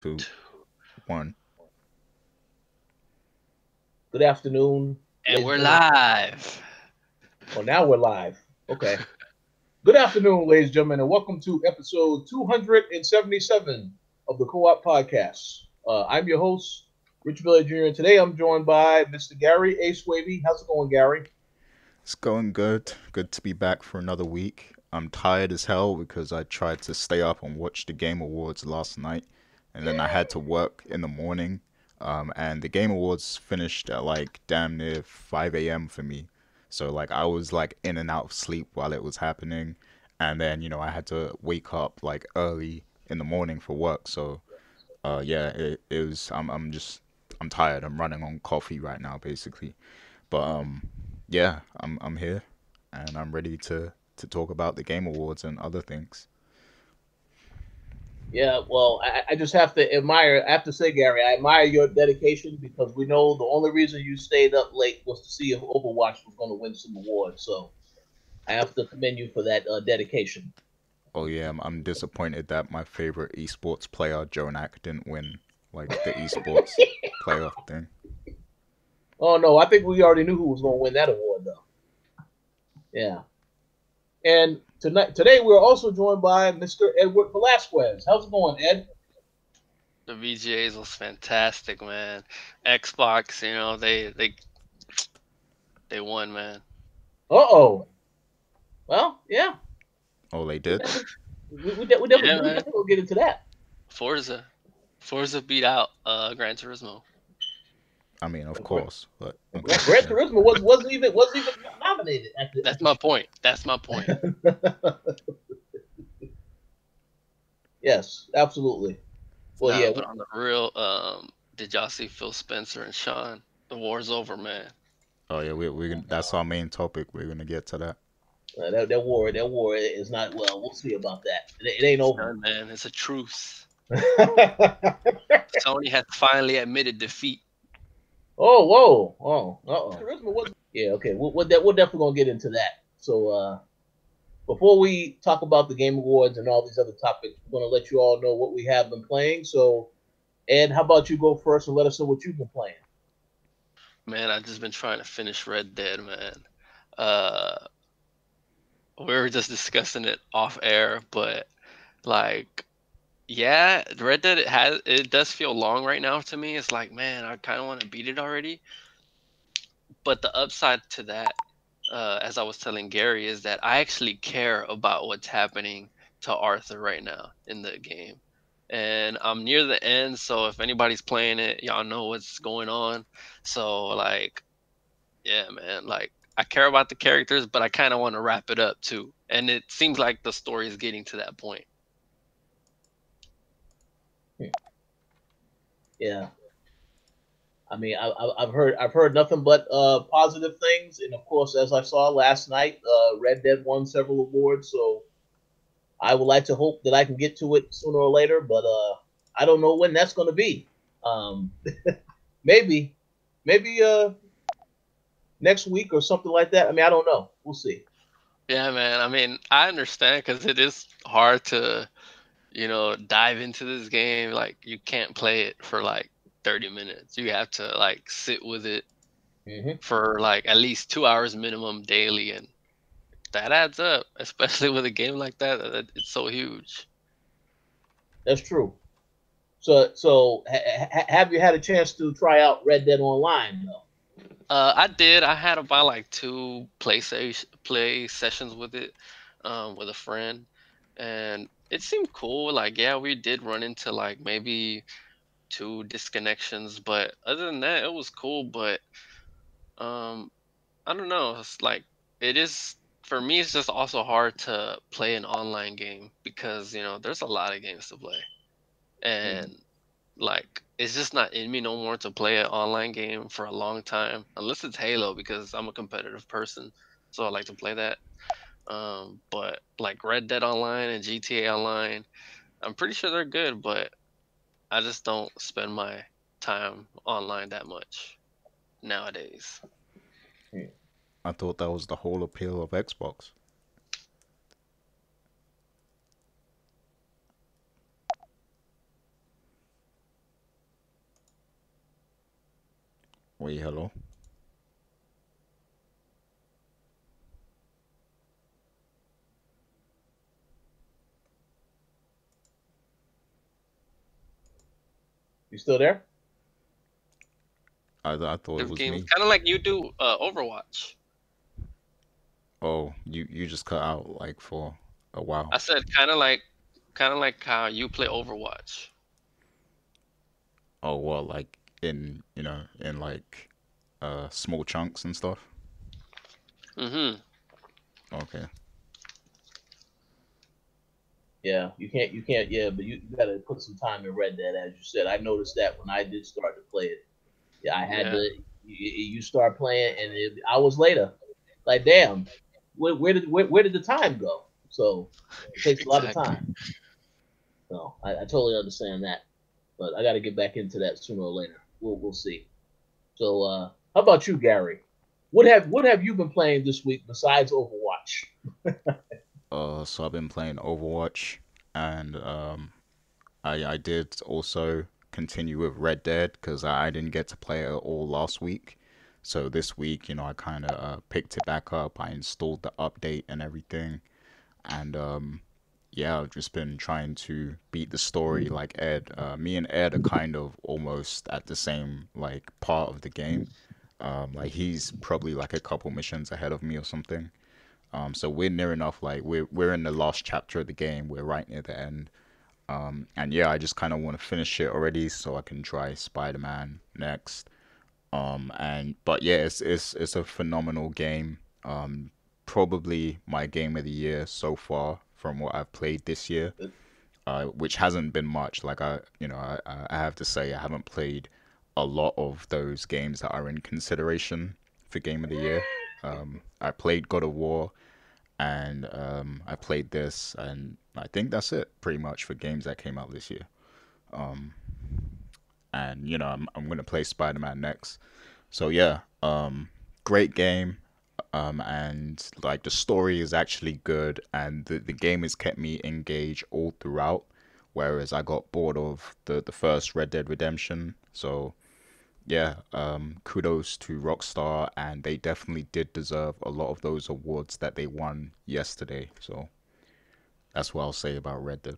Two, one. Good afternoon, And ladies we're and gentlemen. live. Oh, now we're live. Okay. Good afternoon, ladies and gentlemen, and welcome to episode 277 of the Co-op Podcast. I'm your host, Rich Village Jr., and today I'm joined by Mr. Gary A. Swavey. How's it going, Gary? It's going good. Good to be back for another week. I'm tired as hell because I tried to stay up and watch the Game Awards last night, and then I had to work in the morning. And the Game Awards finished at like damn near 5 a.m. for me. So like I was like in and out of sleep while it was happening, and then I had to wake up like early in the morning for work. So yeah, it was. I'm tired. I'm running on coffee right now, basically. But yeah, I'm here, and I'm ready to talk about the Game Awards and other things. Yeah, well, I just have to admire, I have to say, Gary, I admire your dedication because we know the only reason you stayed up late was to see if Overwatch was going to win some awards. So I have to commend you for that dedication. Oh yeah, I'm disappointed that my favorite esports player Jonak didn't win like the esports player thing. Oh, no, I think we already knew who was going to win that award, though. Yeah. And today, we're also joined by Mr. Edward Velasquez. How's it going, Ed? The VGAs was fantastic, man. Xbox, they won, man. Uh-oh. Well, yeah. Oh, they We did? definitely, Yeah, we man. definitely will get into that. Forza. Forza beat out Gran Turismo. I mean, of Gran, course, but okay, Gran yeah. Turismo wasn't even nominated That's my point. That's my point. Yes, absolutely. Well, Nah, yeah. but on the real, did y'all see Phil Spencer and Shawn? The war's over, man. Oh yeah, that's our main topic. We're gonna get to that. That war is not, well. We'll see about that. It ain't It's over. done, man. It's a truce. Sony has finally admitted defeat. Oh, whoa, oh, uh-oh. Charisma was, yeah, okay. We're definitely gonna get into that. So, before we talk about the Game Awards and all these other topics, we're gonna let you all know what we have been playing. So, Ed, how about you go first and let us know what you've been playing? Man, I've just been trying to finish Red Dead, man. Uh, we were just discussing it off air, but like, yeah, Red Dead it does feel long right now to me. It's like, man, I kind of want to beat it already. But the upside to that, as I was telling Gary, is that I actually care about what's happening to Arthur right now in the game. And I'm near the end, so if anybody's playing it, y'all know what's going on. So like, yeah, man, like I care about the characters, but I kind of want to wrap it up too. And it seems like the story is getting to that point. Yeah, I mean, I've heard nothing but positive things, and of course, as I saw last night, Red Dead won several awards. So I would like to hope that I can get to it sooner or later, but I don't know when that's going to be. Um, maybe, maybe next week or something like that. I mean, I don't know. We'll see. Yeah, man. I mean, I understand because it is hard to, dive into this game. Like, you can't play it for like 30 minutes. You have to like sit with it Hmm. for like at least 2 hours minimum daily, and that adds up, especially with a game like that. It's so huge. That's true. So have you had a chance to try out Red Dead Online though? I did. I had about like two play sessions with it, with a friend, and it seemed cool. Like, yeah, we did run into like maybe two disconnections, but other than that, it was cool. But um, I don't know. It's like it is for me. It's just also hard to play an online game because there's a lot of games to play, and like it's just not in me no more to play an online game for a long time unless it's Halo because I'm a competitive person, so I like to play that. But like Red Dead Online and GTA Online, I'm pretty sure they're good, but I just don't spend my time online that much nowadays. Hmm. I thought that was the whole appeal of Xbox. Wait, hello. You still there? I thought it was Games, me. kind of like you do Overwatch. Oh, you just cut out like for a while. I said kind of like how you play Overwatch. Oh well, like in in like small chunks and stuff. Mm-hmm. Okay. Yeah, you can't. Yeah, but you got to put some time in Red Dead, as you said. I noticed that when I did start to play it. Yeah, I had to. Yeah, You start playing, and hours later, like damn, where did the time go? So it takes a lot of exactly. time. So I totally understand that, but I got to get back into that sooner or later. We'll see. So how about you, Gary? What have you been playing this week besides Overwatch? So I've been playing Overwatch, and I did also continue with Red Dead because I didn't get to play it all last week. So this week, I kind of picked it back up. I installed the update and everything, and yeah, I've just been trying to beat the story like Ed. Me and Ed are kind of almost at the same like part of the game. Like he's probably like a couple missions ahead of me or something. So we're near enough. Like we're in the last chapter of the game. We're right near the end. And yeah, I just kind of want to finish it already so I can try Spider-Man next. And but yeah, it's a phenomenal game. Probably my game of the year so far from what I've played this year. Which hasn't been much. Like I have to say I haven't played a lot of those games that are in consideration for game of the year. I played God of War and I played this, and I think that's it pretty much for games that came out this year. And I'm gonna play Spider-Man next. So yeah, great game. And like the story is actually good, and the game has kept me engaged all throughout. Whereas I got bored of the first Red Dead Redemption. So yeah, kudos to Rockstar, and they definitely did deserve a lot of those awards that they won yesterday. So that's what I'll say about Red Dead.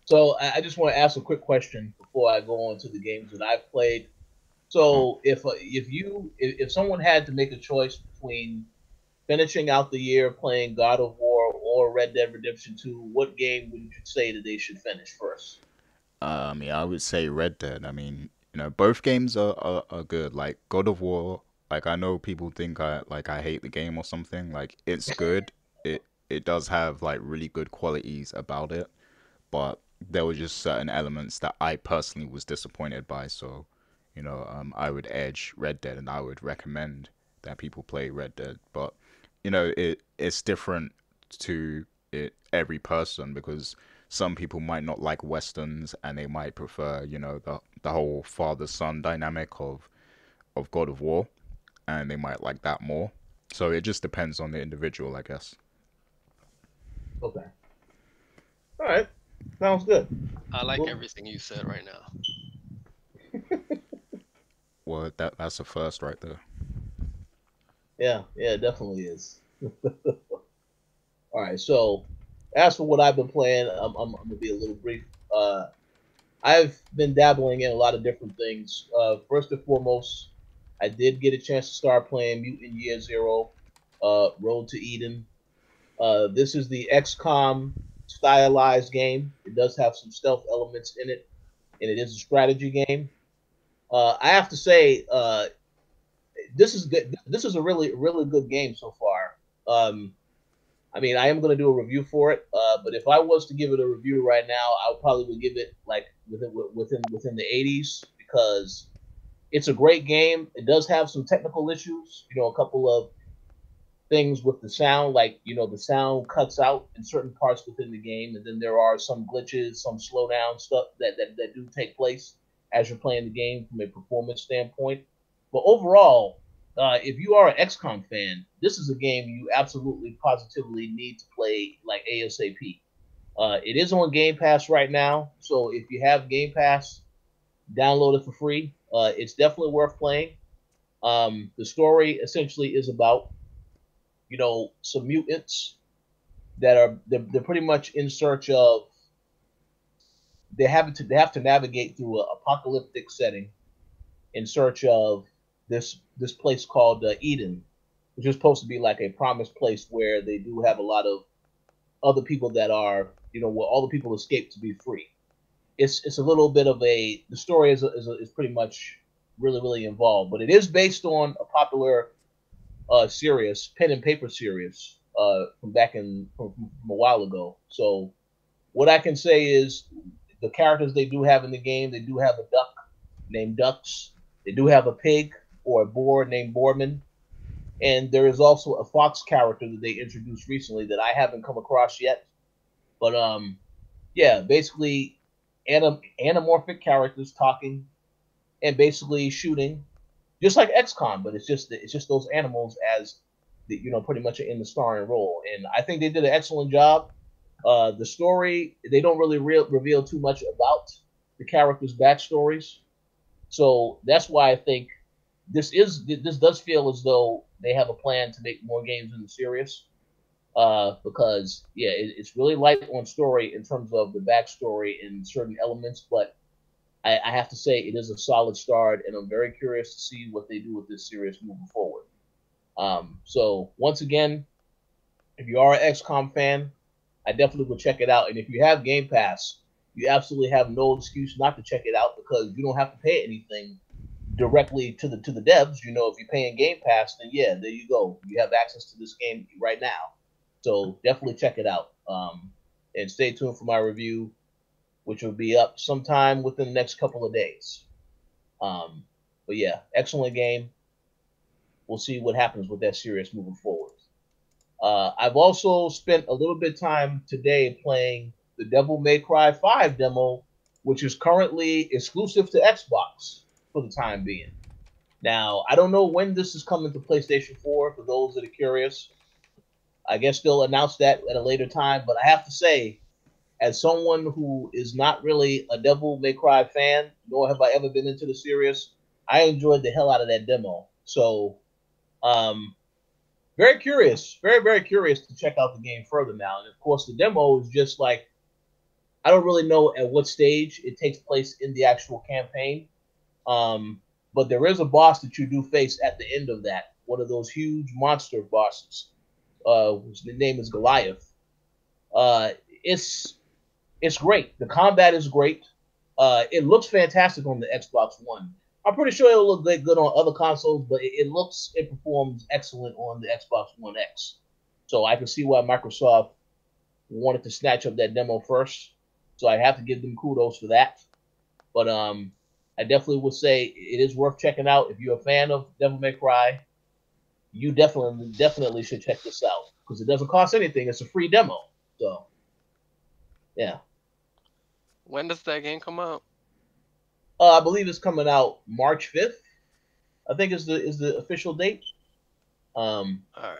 So I just want to ask a quick question before I go on to the games that I've played. Oh, So if someone had to make a choice between finishing out the year playing God of War or Red Dead Redemption 2, what game would you say that they should finish first? yeah, I would say Red Dead. I mean, both games are good. Like God of War, like I know people think I hate the game or something. Like it's good. It does have like really good qualities about it, but there were just certain elements that I personally was disappointed by. So, I would edge Red Dead, and I would recommend that people play Red Dead. But it's different to every person because some people might not like westerns and they might prefer the whole father son dynamic of God of War, and they might like that more. So it just depends on the individual, I guess. Okay. All right. Sounds good. I like Well, everything you said right now. Well, that's a first right there. yeah, yeah, it definitely is. All right. So, as for what I've been playing, I'm gonna be a little brief. Uh, I've been dabbling in a lot of different things. First and foremost, I did get a chance to start playing Mutant Year Zero, Road to Eden. This is the XCOM stylized game. It does have some stealth elements in it, and it is a strategy game. I have to say, this is good. This is a really good game so far. Um, I mean, I am going to do a review for it, but if I was to give it a review right now, I probably would give it like within the 80s because it's a great game. It does have some technical issues, a couple of things with the sound, like the sound cuts out in certain parts within the game, and then there are some glitches, some slowdown stuff that do take place as you're playing the game from a performance standpoint. But overall, if you are an XCOM fan, this is a game you absolutely positively need to play like ASAP. It is on Game Pass right now, so if you have Game Pass, download it for free. It's definitely worth playing. The story essentially is about, some mutants that they're pretty much in search of. They have to navigate through an apocalyptic setting in search of this place called Eden, which is supposed to be like a promised place where they do have a lot of other people that are, where all the people escape to be free. It's a little bit of the story is pretty much really really involved, but it is based on a popular series, pen and paper series, from back from a while ago. So what I can say is the characters they do have in the game, they do have a duck named Ducks. They do have a pig or a boar named Boarman. And there is also a fox character that they introduced recently that I haven't come across yet. But yeah, basically anamorphic characters talking and basically shooting, just like XCOM, but it's just those animals as pretty much in the starring role. And I think they did an excellent job. The story, they don't really reveal too much about the characters' backstories, so that's why I think this does feel as though they have a plan to make more games in the series. Because yeah, it's really light on story in terms of the backstory and certain elements, but I have to say it is a solid start, and I'm very curious to see what they do with this series moving forward. So once again, if you are an XCOM fan, I definitely would check it out. And if you have Game Pass, you absolutely have no excuse not to check it out, because you don't have to pay anything directly to the devs. If you're paying Game Pass, then yeah, there you go. You have access to this game right now. So definitely check it out. And stay tuned for my review, which will be up sometime within the next couple of days. But yeah, excellent game. We'll see what happens with that series moving forward. I've also spent a little bit of time today playing the Devil May Cry 5 demo, which is currently exclusive to Xbox for the time being. Now, I don't know when this is coming to PlayStation 4, for those that are curious. I guess they'll announce that at a later time, but I have to say, as someone who is not really a Devil May Cry fan, nor have I ever been into the series, I enjoyed the hell out of that demo. So, very curious, very, very curious to check out the game further now. And of course, the demo is just like, I don't really know at what stage it takes place in the actual campaign. But there is a boss that you do face at the end of that. One of those huge monster bosses. Whose name is Goliath. It's great. The combat is great. It looks fantastic on the Xbox One. I'm pretty sure it'll look good on other consoles, but it performs excellent on the Xbox One X. So I can see why Microsoft wanted to snatch up that demo first. So I have to give them kudos for that. But I definitely would say it is worth checking out. If you're a fan of Devil May Cry, you definitely should check this out, because it doesn't cost anything. It's a free demo. So yeah. When does that game come out? I believe it's coming out March 5th. I think is the official date. All right.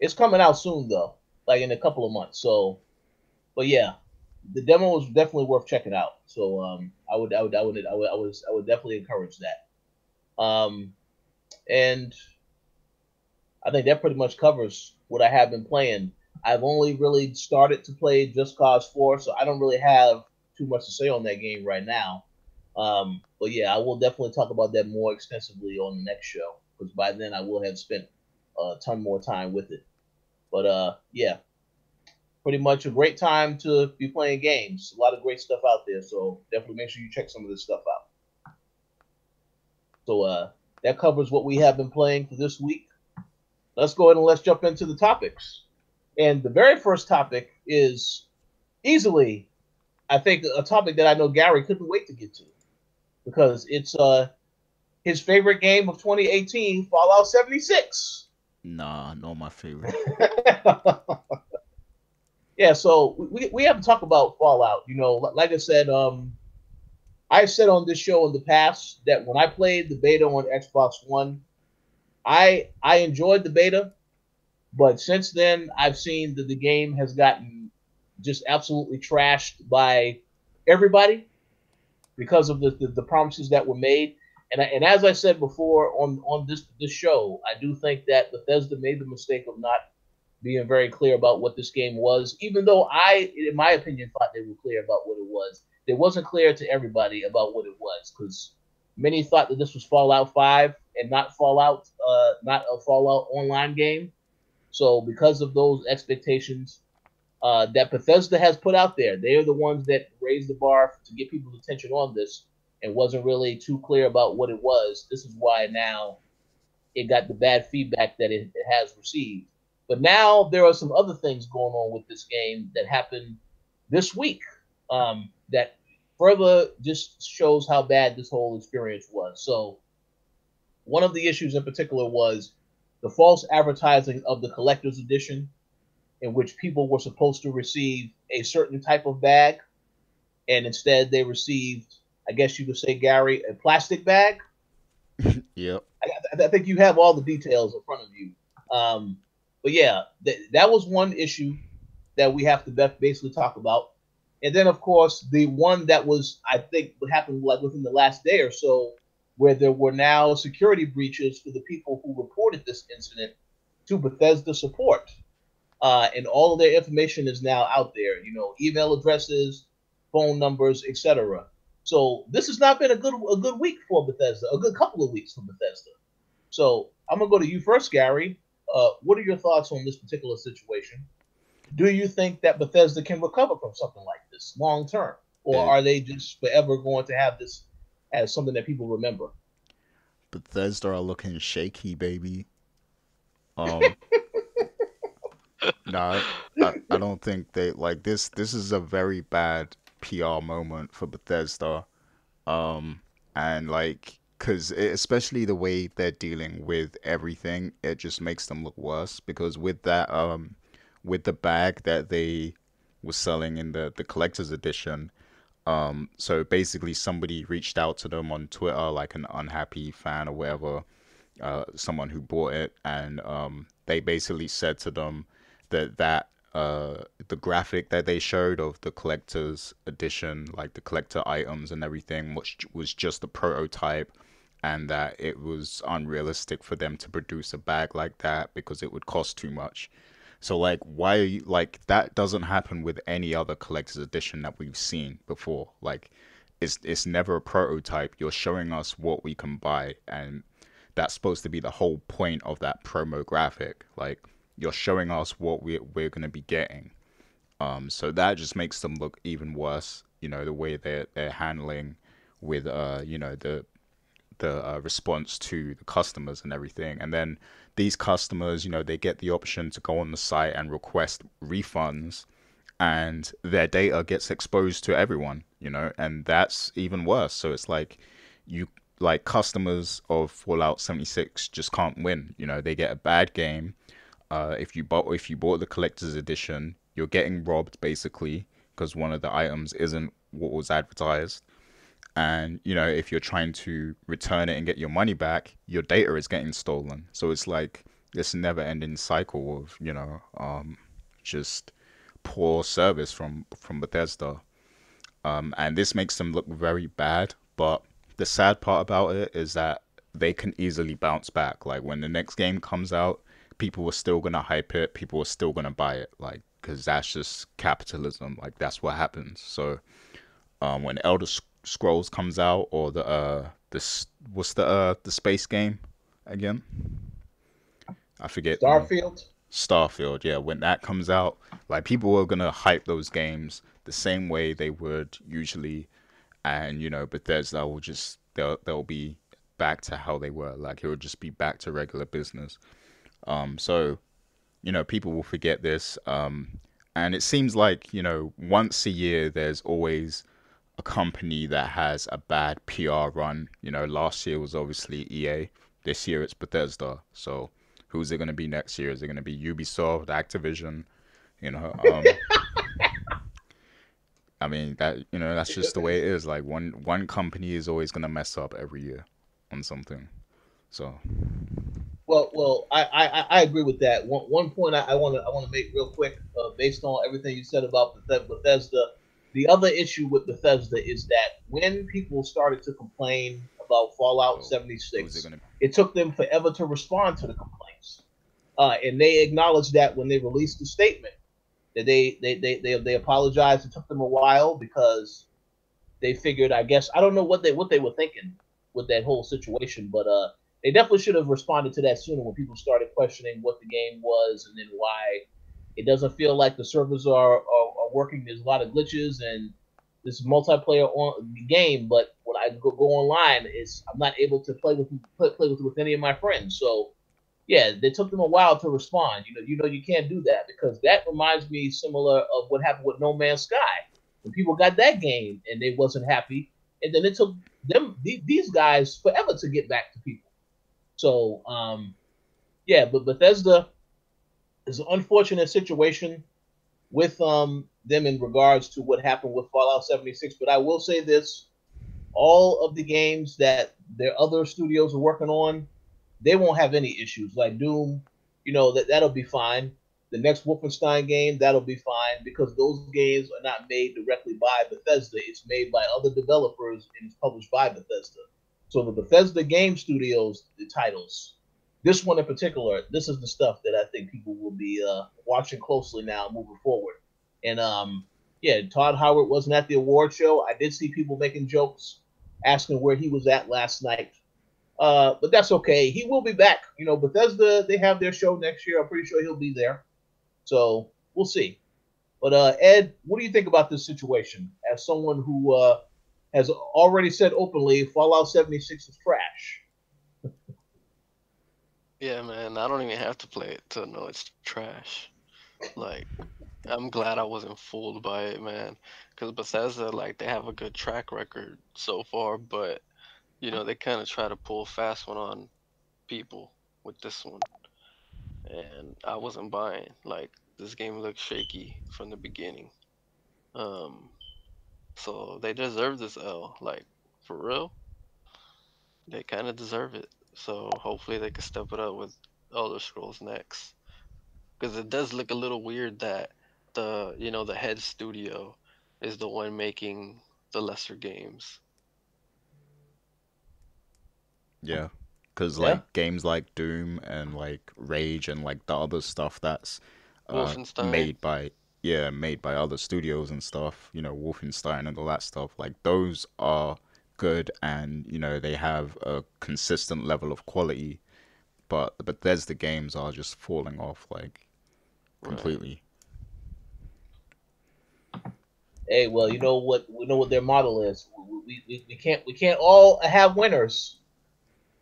It's coming out soon though, like in a couple of months. So, but yeah, the demo is definitely worth checking out. So I would definitely encourage that. And I think that pretty much covers what I have been playing. I've only really started to play Just Cause 4, so I don't really have too much to say on that game right now. But yeah, I will definitely talk about that more extensively on the next show, because by then I will have spent a ton more time with it. But yeah, pretty much a great time to be playing games. A lot of great stuff out there, so definitely make sure you check some of this stuff out. So that covers what we have been playing for this week. Let's go ahead and let's jump into the topics. And the very first topic is easily, I think, a topic that I know Gary couldn't wait to get to, because it's his favorite game of 2018, Fallout 76. Nah, not my favorite. Yeah, so we have to talk about Fallout. Like I said, I've said on this show in the past that when I played the beta on Xbox One, I enjoyed the beta, but since then I've seen that the game has gotten just absolutely trashed by everybody. because of the promises that were made. And as I said before on this show, I do think that Bethesda made the mistake of not being very clear about what this game was, even though I, in my opinion, thought they were clear about what it was. It wasn't clear to everybody about what it was, because many thought that this was Fallout 5 and not not a Fallout Online game. So because of those expectations that Bethesda has put out there, they are the ones that raised the bar to get people's attention on this, and wasn't really too clear about what it was. This is why now it got the bad feedback that it has received. But now there are some other things going on with this game that happened this week that further just shows how bad this whole experience was. So one of the issues in particular was the false advertising of the collector's edition, in which people were supposed to receive a certain type of bag, and instead they received, I guess you could say, Gary, a plastic bag. Yep. I think you have all the details in front of you. But yeah, that was one issue that we have to basically talk about. And then, of course, the one that was, I think, what happened like within the last day or so, where there were now security breaches for the people who reported this incident to Bethesda support. And all of their information is now out there, email addresses, phone numbers, etc. So this has not been a good week for Bethesda, a good couple of weeks for Bethesda. So I'm going to go to you first, Gary. What are your thoughts on this particular situation? Do you think that Bethesda can recover from something like this long term? Or are they just forever going to have this as something that people remember? Bethesda are looking shaky, baby. No, I don't think they like this. This is a very bad PR moment for Bethesda. And like, cause especially the way they're dealing with everything, it just makes them look worse. Because with that, with the bag that they were selling in the collector's edition, so basically somebody reached out to them on Twitter, like an unhappy fan or whatever, someone who bought it, and they basically said to them that the graphic that they showed of the collector's edition, like the collector items and everything, which was just a prototype, and that it was unrealistic for them to produce a bag like that because it would cost too much. So like, why are you like that? Doesn't happen with any other collector's edition that we've seen before. Like, it's never a prototype. You're showing us what we can buy, and that's supposed to be the whole point of that promo graphic. Like, you're showing us what we're gonna be getting. So that just makes them look even worse. The way they're handling with the response to the customers and everything. And then these customers, they get the option to go on the site and request refunds, and their data gets exposed to everyone, and that's even worse. So it's like customers of Fallout 76 just can't win. They get a bad game. If you bought the collector's edition, you're getting robbed basically because one of the items isn't what was advertised. And if you're trying to return it and get your money back, your data is getting stolen. So it's like this never-ending cycle of just poor service from Bethesda. And this makes them look very bad. But the sad part about it is that they can easily bounce back. Like, when the next game comes out, people are still gonna hype it. People are still gonna buy it. Like, because that's just capitalism. Like, that's what happens. So when Elder Scrolls comes out, or what's the space game again? I forget. Starfield, yeah. When that comes out, like, people are gonna hype those games the same way they would usually, and Bethesda will just they'll be back to how they were. Like, it will just be back to regular business. So people will forget this. And it seems like once a year there's always a company that has a bad PR run. Last year was obviously EA. This year it's Bethesda. So who's it going to be next year? Is it going to be Ubisoft, Activision? I mean, that's just the way it is. Like, one company is always going to mess up every year on something. So. Well, I agree with that. One point I want to make real quick, based on everything you said about Bethesda. the other issue with Bethesda is that when people started to complain about Fallout So, was it 76, gonna? it took them forever to respond to the complaints. And they acknowledged that when they released the statement, that they apologized. It took them a while because they figured, I guess, I don't know what they were thinking with that whole situation, but they definitely should have responded to that sooner when people started questioning what the game was and then why it doesn't feel like the servers are working. There's a lot of glitches and this multiplayer on the game, but when I go online, is I'm not able to play with any of my friends. So yeah, it took them a while to respond. You can't do that because that reminds me similar of what happened with No Man's Sky when people got that game and they wasn't happy, and then it took these guys forever to get back to people. So yeah, but Bethesda is an unfortunate situation with them in regards to what happened with Fallout 76. But I will say this: all of the games that their other studios are working on, they won't have any issues. Like Doom, that'll be fine. The next Wolfenstein game, that'll be fine because those games are not made directly by Bethesda. It's made by other developers and it's published by Bethesda. So the Bethesda game studios, the titles, this one in particular, this is the stuff that I think people will be watching closely now moving forward. And yeah, Todd Howard wasn't at the award show. I did see people making jokes, asking where he was at last night. But that's okay. He will be back. Bethesda, they have their show next year. I'm pretty sure he'll be there. So we'll see. But Ed, what do you think about this situation? As someone who has already said openly, Fallout 76 is trash. Yeah, man, I don't even have to play it to know it's trash. Like, I'm glad I wasn't fooled by it, man. Because Bethesda, like, they have a good track record so far, but, they kind of try to pull a fast one on people with this one. And I wasn't buying. Like, this game looked shaky from the beginning. Um, so they deserve this L. Like, for real, they kind of deserve it. So hopefully they can step it up with Elder Scrolls next. Because it does look a little weird that the head studio is the one making the lesser games. Yeah, because Yeah. like games like Doom and like Rage and like the other stuff that's Wolfenstein. made by, yeah, made by other studios and stuff. Wolfenstein and all that stuff. Like those are good and they have a consistent level of quality. But the Bethesda games are just falling off like Right. completely. Hey, well, you know what? We know what their model is. We can't all have winners.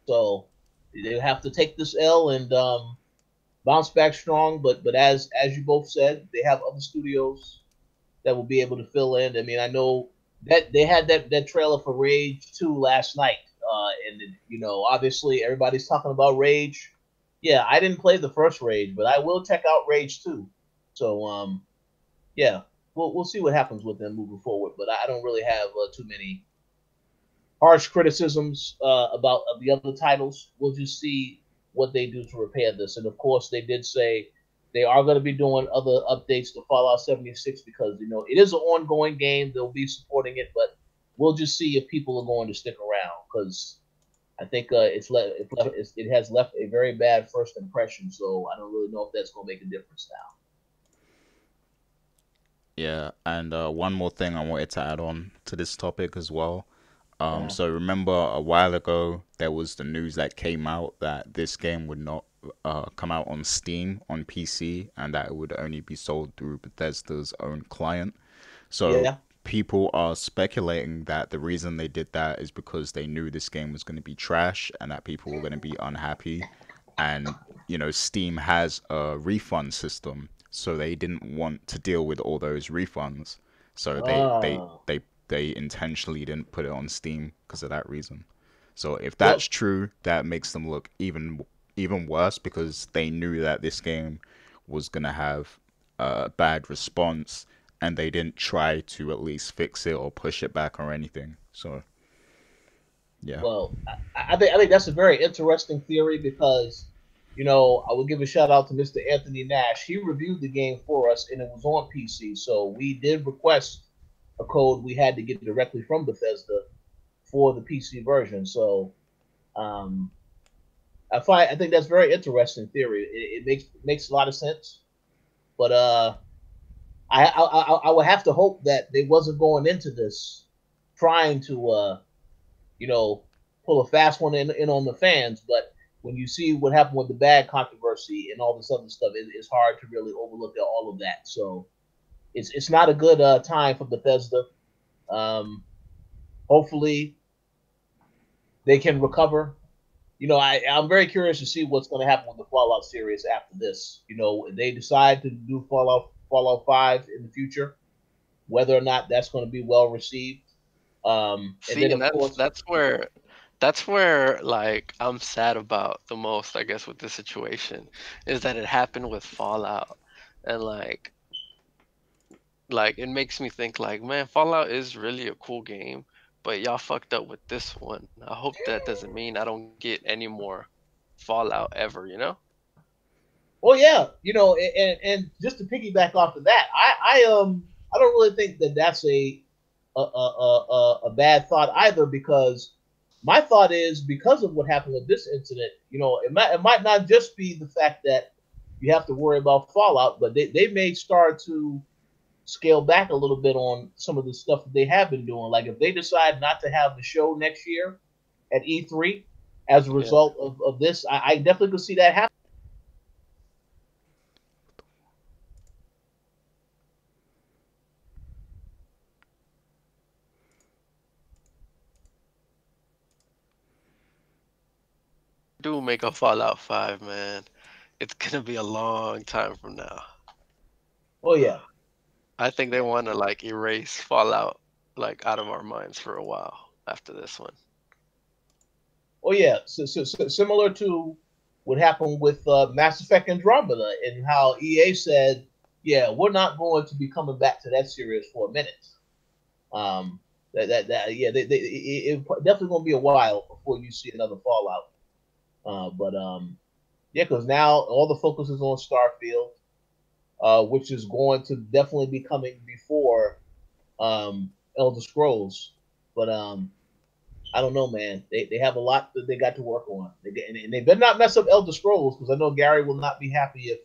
So they have to take this L and bounce back strong. But as you both said, they have other studios that will be able to fill in. I mean, I know that they had that trailer for Rage 2 last night, and obviously everybody's talking about Rage. Yeah, I didn't play the first Rage, but I will check out Rage 2. So yeah, we'll see what happens with them moving forward. But I don't really have too many harsh criticisms about the other titles. We'll just see what they do to repair this. And of course, they did say they are going to be doing other updates to Fallout 76 because it is an ongoing game. They'll be supporting it, but we'll just see if people are going to stick around because I think it has left a very bad first impression. So I don't really know if that's going to make a difference now. Yeah, and one more thing I wanted to add on to this topic as well. Uh, So remember a while ago there was the news that came out that this game would not come out on Steam on PC and that it would only be sold through Bethesda's own client. So yeah. people are speculating that the reason they did that is because they knew this game was going to be trash and that people were going to be unhappy. And Steam has a refund system, so they didn't want to deal with all those refunds. So Uh, they intentionally didn't put it on Steam because of that reason. So if that's well, true, that makes them look even worse because they knew that this game was gonna have a bad response, and they didn't try to at least fix it or push it back or anything. So yeah, Well, I think that's a very interesting theory because, I would give a shout out to Mr. Anthony Nash. He reviewed the game for us, and it was on PC. So we did request a code we had to get directly from Bethesda for the PC version. So um, I think that's very interesting theory. It makes a lot of sense, but I would have to hope that they wasn't going into this trying to you know, pull a fast one in on the fans. But when you see what happened with the bad controversy and all this other stuff, it's hard to really overlook all of that. So it's not a good time for Bethesda. Um, hopefully they can recover. You know, I'm very curious to see what's going to happen with the Fallout series after this. You know, they decide to do Fallout 5 in the future, whether or not that's going to be well received. And See, then and of course, that's where like I'm sad about the most, I guess, with this situation, is that it happened with Fallout, and like it makes me think like, man, Fallout is really a cool game, but y'all fucked up with this one. I hope that doesn't mean I don't get any more Fallout ever, you know? well, yeah, you know, and just to piggyback off of that, I don't really think that that's a bad thought either, because my thought is, because of what happened with this incident, you know, it might not just be the fact that you have to worry about Fallout, but they may start to scale back a little bit on some of the stuff that they have been doing. Like if they decide not to have the show next year at E3 as a Yeah. result of this, I definitely could see that happen. Do make a Fallout 5, man. It's gonna be a long time from now. Oh yeah. I think they want to like erase Fallout like out of our minds for a while after this one. Oh yeah, so similar to what happened with Mass Effect Andromeda, and how EA said, "Yeah, we're not going to be coming back to that series for a minute." Um, yeah, definitely going to be a while before you see another Fallout. But yeah, because now all the focus is on Starfield, which is going to definitely be coming before Elder Scrolls. But I don't know, man. They have a lot that they got to work on. And they better not mess up Elder Scrolls, because I know Gary will not be happy if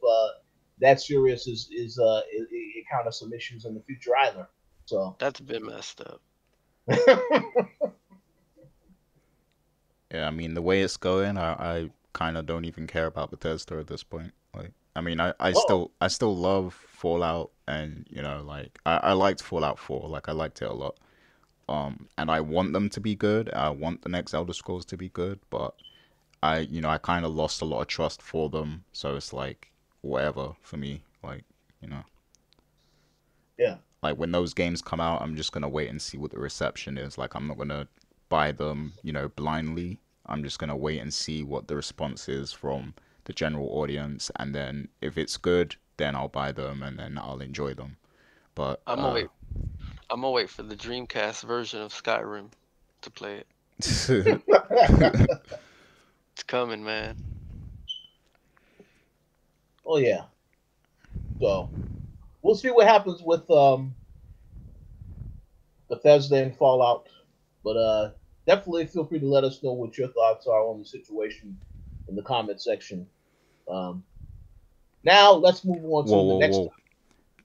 that series it encounters some issues in the future either. So That's a bit messed up. Yeah, I mean the way it's going, I kind of don't even care about Bethesda at this point. Like, I mean, oh I still love Fallout, and you know, like I liked Fallout 4, like I liked it a lot. And I want them to be good. I want the next Elder Scrolls to be good, but I kind of lost a lot of trust for them, so it's like whatever for me. Like, you know, yeah, like when those games come out, I'm just gonna wait and see what the reception is. Like, I'm not gonna buy them, blindly. I'm just gonna wait and see what the response is from the general audience, and then if it's good, then I'll buy them and then I'll enjoy them. But I'm gonna wait. I'm gonna wait for the Dreamcast version of Skyrim to play it. It's coming, man. oh yeah. So we'll see what happens with Bethesda and Fallout. But definitely feel free to let us know what your thoughts are on the situation in the comment section. Um, now let's move on whoa, to the whoa, next. whoa!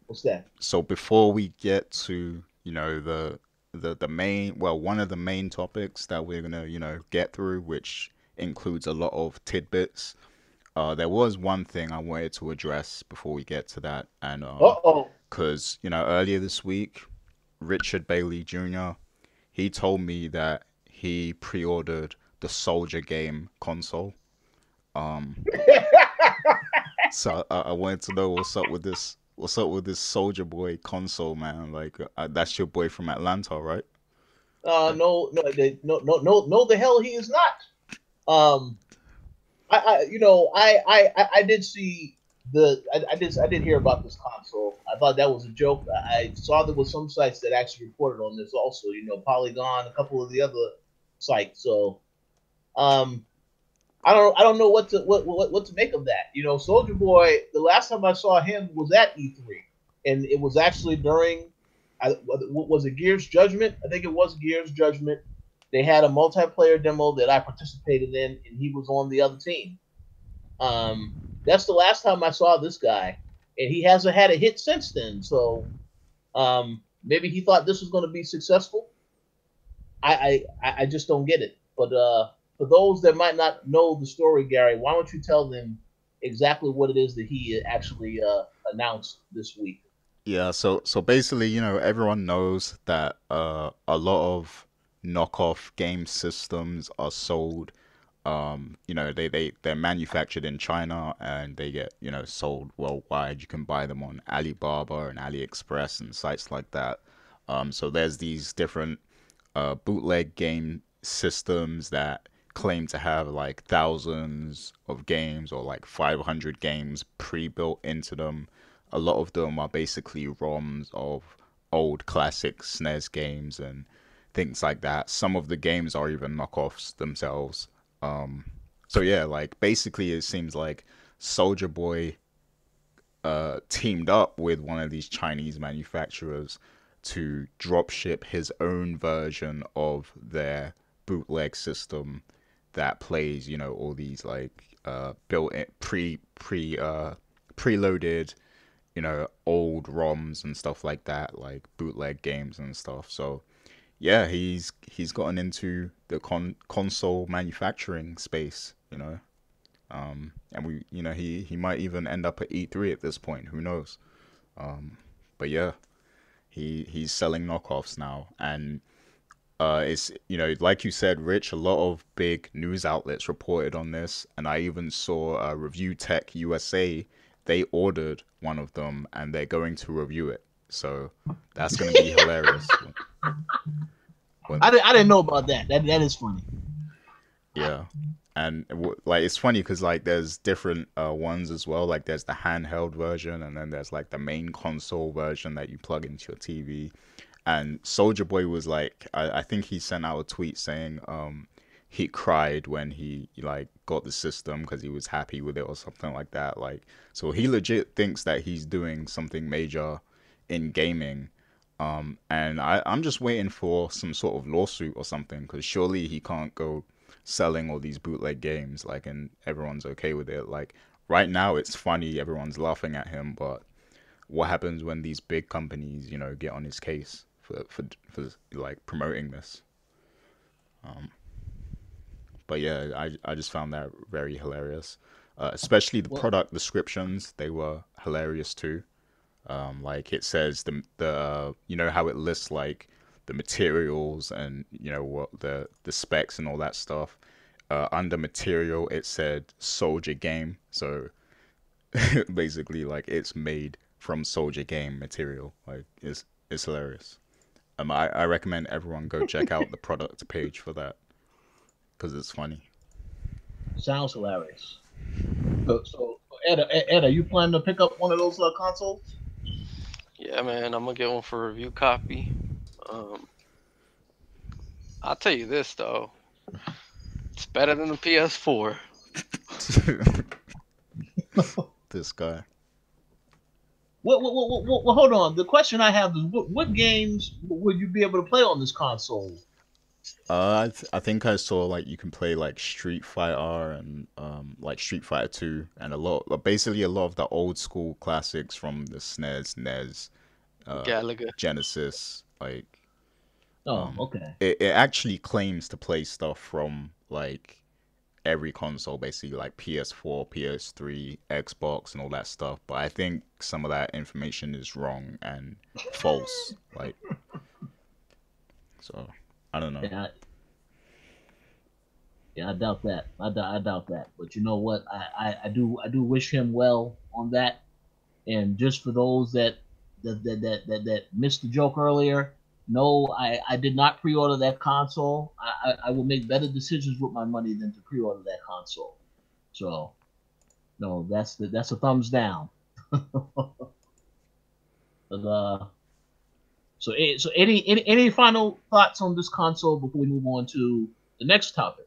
What's that? So before we get to the main, well, one of the main topics that we're gonna get through, which includes a lot of tidbits. There was one thing I wanted to address before we get to that, and Uh oh. because earlier this week, Richard Bailey Jr. he told me that he pre-ordered the SouljaGame console. Um, so I wanted to know what's up with this. What's up with this Soldier Boy console, man? Like, that's your boy from Atlanta, right? No, no, no, the hell he is not. Um, you know, I did see I did hear about this console. I thought that was a joke. I saw there was some sites that actually reported on this also. You know, Polygon, a couple of the other sites. So, um, I don't know what to make of that. You know, Soldier Boy. The last time I saw him was at E3, and it was actually during what was it, Gears Judgment? I think it was Gears Judgment. They had a multiplayer demo that I participated in, and he was on the other team. That's the last time I saw this guy, and he hasn't had a hit since then. So maybe he thought this was going to be successful. I just don't get it. But for those that might not know the story, Gary, why don't you tell them exactly what it is that he actually announced this week? Yeah, so basically, everyone knows that a lot of knockoff game systems are sold. They're manufactured in China and they get, sold worldwide. You can buy them on Alibaba and AliExpress and sites like that. So there's these different bootleg game systems that claim to have like thousands of games or like 500 games pre-built into them. A lot of them are basically ROMs of old classic SNES games and things like that. Some of the games are even knockoffs themselves. Um, so yeah, like basically it seems like Soldier Boy teamed up with one of these Chinese manufacturers to dropship his own version of their bootleg system that plays, all these like built in preloaded, old ROMs and stuff like that, like bootleg games and stuff. So yeah, he's gotten into the console manufacturing space, and he might even end up at E3 at this point. Who knows? But yeah, he's selling knockoffs now, and it's like you said, Rich. A lot of big news outlets reported on this, and I even saw Review Tech USA. They ordered one of them, and they're going to review it. So that's going to be hilarious. I didn't know about that. That is funny. Yeah, and like it's funny because like there's different ones as well. Like there's the handheld version, and then there's like the main console version that you plug into your TV. And Soldier Boy was like, I think he sent out a tweet saying he cried when he like got the system because he was happy with it or something like that. Like, so he legit thinks that he's doing something major in gaming. And I'm just waiting for some sort of lawsuit or something because surely he can't go selling all these bootleg games like and everyone's okay with it. Like right now it's funny, everyone's laughing at him, but what happens when these big companies, get on his case for like promoting this? Um, but yeah, I just found that very hilarious. Especially the Well, product descriptions, they were hilarious too. Like it says how it lists like the materials and what the specs and all that stuff. Under material, it said SouljaGame, so basically like it's made from SouljaGame material. Like it's hilarious. I recommend everyone go check out the product page for that because it's funny. sounds hilarious. So Ed, are you planning to pick up one of those consoles? Yeah, man, I'm gonna get one for review copy. Um, I'll tell you this though, it's better than the PS4. This guy. Well, hold on. The question I have is, what games would you be able to play on this console? I think I saw like you can play like Street Fighter and like Street Fighter 2 and basically a lot of the old school classics from the SNES, NES, uh, Galaga. Genesis. Like Oh, um, okay. it actually claims to play stuff from like every console, basically like PS4, PS3, Xbox, and all that stuff. But I think some of that information is wrong and false. Like so, I don't know. Yeah, yeah, I doubt that. I doubt that. But you know what? I do wish him well on that. And just for those that missed the joke earlier, no, I did not pre-order that console. I will make better decisions with my money than to pre-order that console. So no, that's a thumbs down. But, so any final thoughts on this console before we move on to the next topic?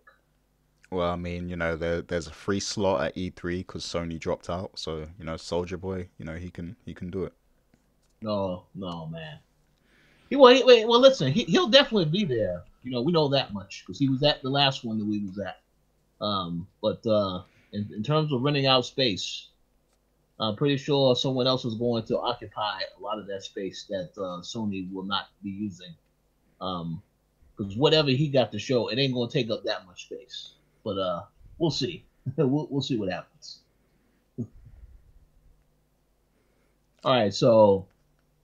Well, I mean, there's a free slot at E3 because Sony dropped out. So Soldier Boy, he can do it. No, no, man. Well, listen, he'll definitely be there. You know, we know that much because he was at the last one that we was at. But in terms of renting out space, I'm pretty sure someone else is going to occupy a lot of that space that Sony will not be using. Because whatever he got to show, it ain't going to take up that much space. But we'll see. we'll see what happens. All right, so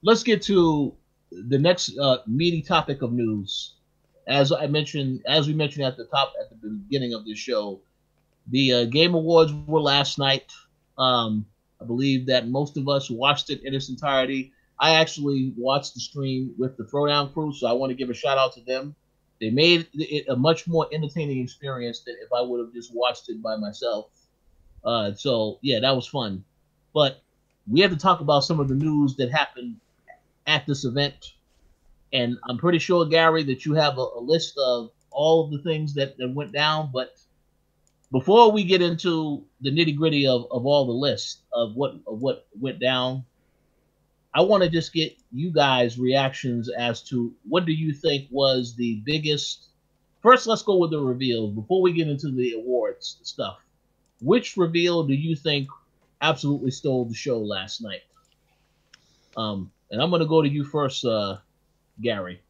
let's get to the next meaty topic of news. As we mentioned at the beginning of this show, the Game Awards were last night. I believe that most of us watched it in its entirety. I actually watched the stream with the Throwdown crew, so I want to give a shout out to them. They made it a much more entertaining experience than if I would have just watched it by myself. So yeah, that was fun. But we have to talk about some of the news that happened at this event. And I'm pretty sure, Gary, that you have a list of all of the things that went down. But before we get into the nitty gritty of all the lists of what went down, I want to just get you guys' reactions as to what do you think was the biggest. First, let's go with the reveals before we get into the awards stuff. Which reveal do you think absolutely stole the show last night? And I'm going to go to you first, Gary.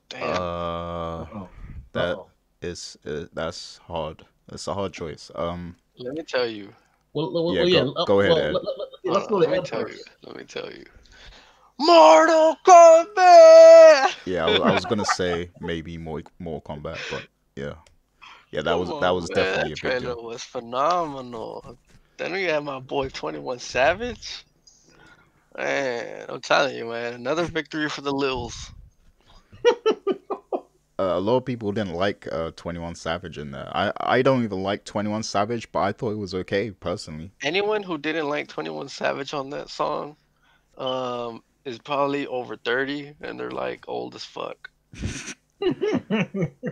Damn. That's hard. It's a hard choice. Let me tell you. Go ahead, Ed. Let's go to Ed first. Let me tell you. Mortal Kombat. Yeah, I was gonna say maybe more Kombat, but yeah, that was definitely a big trailer deal. was phenomenal. Then we had my boy 21 Savage. Man, I'm telling you, man, another victory for the Lils. A lot of people didn't like 21 Savage in there. I don't even like 21 Savage, but I thought it was okay personally. Anyone who didn't like 21 Savage on that song, is probably over 30 and they're like old as fuck.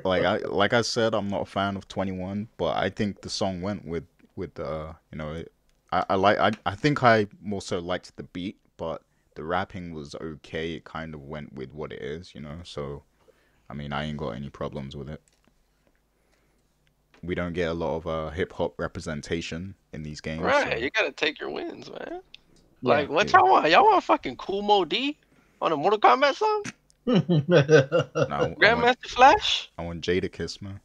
Like I said, I'm not a fan of 21, but I think the song went with I think I more so liked the beat, but the rapping was okay. It kind of went with what it is, so I mean, I ain't got any problems with it. We don't get a lot of hip hop representation in these games. Right, so. you gotta take your wins, man. Yeah, Like, what y'all want? Y'all want fucking Cool Mo D on a Mortal Kombat song? No, Grandmaster Flash? I want Jadakiss, man.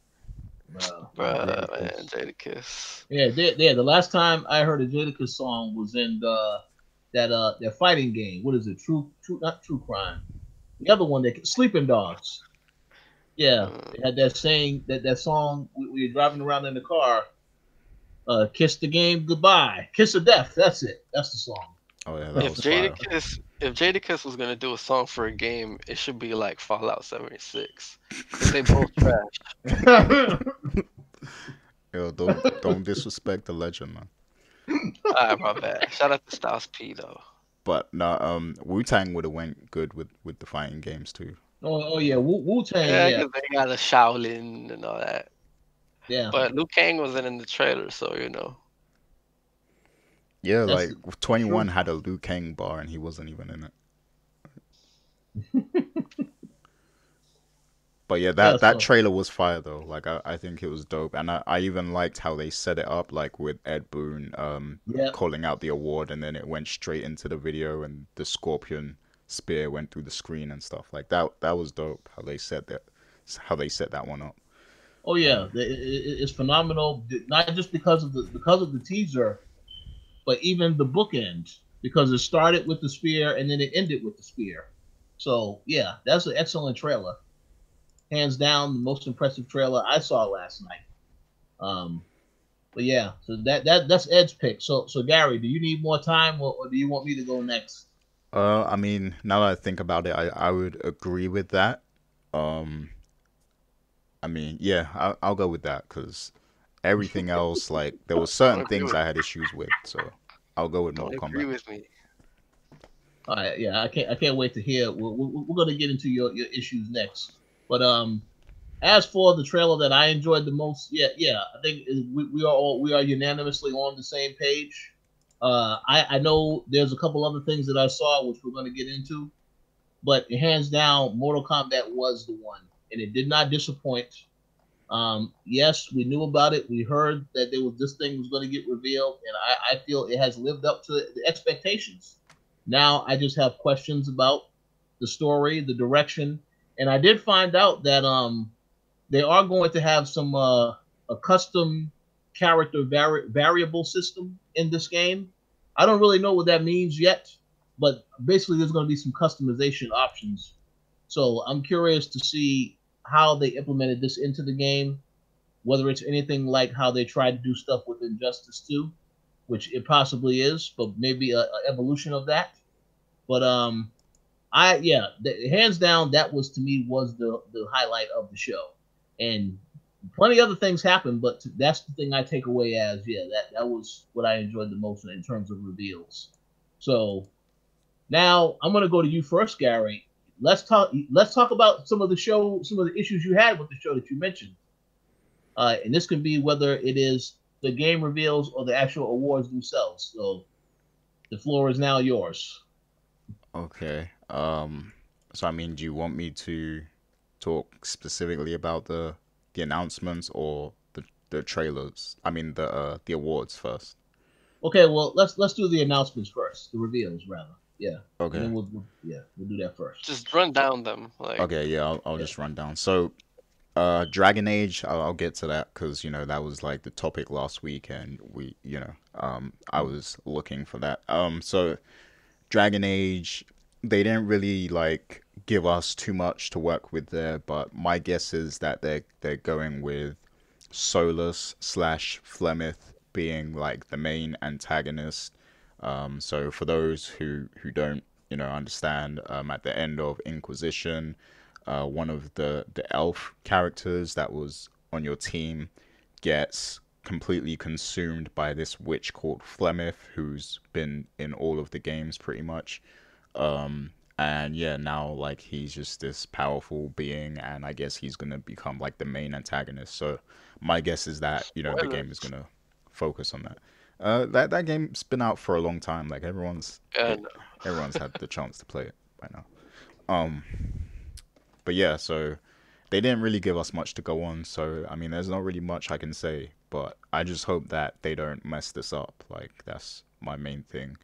Bruh, man, Jadakiss. Yeah, the last time I heard a Jadakiss song was in that fighting game. What is it? Not True Crime. The other one, Sleeping Dogs. Yeah, they had that saying that song. We were driving around in the car. Kiss the game goodbye. Kiss of death. That's it. That's the song. Oh yeah, that If was fire. Jadakiss was gonna do a song for a game, it should be like Fallout 76. Cause they both trash. Yo, don't disrespect the legend, man. Alright, my bad. Shout out to Styles P though. But no, Wu-Tang would have went good with the fighting games too. Oh yeah, Wu-Tang. Yeah, Yeah, because they got a Shaolin and all that. yeah. But Liu Kang wasn't in the trailer, so you know. Yeah, That's like 21 had a Liu Kang bar and he wasn't even in it. But yeah, that trailer was fire though. Like I think it was dope, and I even liked how they set it up, like with Ed Boon calling out the award, and then it went straight into the video, and the Scorpion spear went through the screen and stuff like that. That was dope how they set that one up. Oh yeah, it's phenomenal. Not just because of the teaser, but even the bookend, because it started with the spear and then it ended with the spear. So yeah, that's an excellent trailer. Hands down, the most impressive trailer I saw last night. But yeah, so that's Ed's pick. So Gary, do you need more time, or do you want me to go next? I mean, now that I think about it, I would agree with that. I mean, yeah, I'll go with that because everything else, like, there were certain things I had issues with, so I'll go with Mortal Kombat. Agree with me. All right, yeah, I can't wait to hear. We're gonna get into your issues next. But as for the trailer that I enjoyed the most, yeah, I think we are unanimously on the same page. I know there's a couple other things that I saw which we're going to get into, but hands down, Mortal Kombat was the one, and it did not disappoint. Yes, we knew about it. We heard that this thing was going to get revealed, and I feel it has lived up to the expectations. Now I just have questions about the story, the direction, and I did find out that they are going to have some a custom character variable system in this game. I don't really know what that means yet, but basically there's going to be some customization options. So I'm curious to see how they implemented this into the game, whether it's anything like how they tried to do stuff with Injustice 2, which it possibly is, but maybe a evolution of that. But hands down, that was to me was the highlight of the show, and plenty other things happened, but that's the thing I take away as that was what I enjoyed the most in terms of reveals. So now I'm gonna go to you first, Gary. Let's talk about some of the issues you had with the show that you mentioned, and this can be whether it is the game reveals or the actual awards themselves. So the floor is now yours. Okay. So I mean, do you want me to talk specifically about the announcements or the trailers? I mean the awards first. Okay, well let's do the announcements first, the reveals rather. Yeah, and Okay. then we'll do that first. Just run down them. Like, Okay, yeah, I'll Yeah. just run down. So, Dragon Age, I'll get to that because that was like the topic last week, and I was looking for that. So Dragon Age, they didn't really like give us too much to work with there, but my guess is that they're going with Solus slash Flemeth being like the main antagonist. So for those who don't understand, at the end of Inquisition, one of the elf characters that was on your team gets completely consumed by this witch called Flemeth, who's been in all of the games pretty much. And yeah, now like he's just this powerful being, and I guess he's gonna become like the main antagonist. So my guess is that the game is spoilers. gonna focus on that. That game's been out for a long time. Like And everyone's had the chance to play it by now. Um, but yeah, so they didn't really give us much to go on. So I mean, there's not really much I can say. But I just hope that they don't mess this up. Like that's my main thing.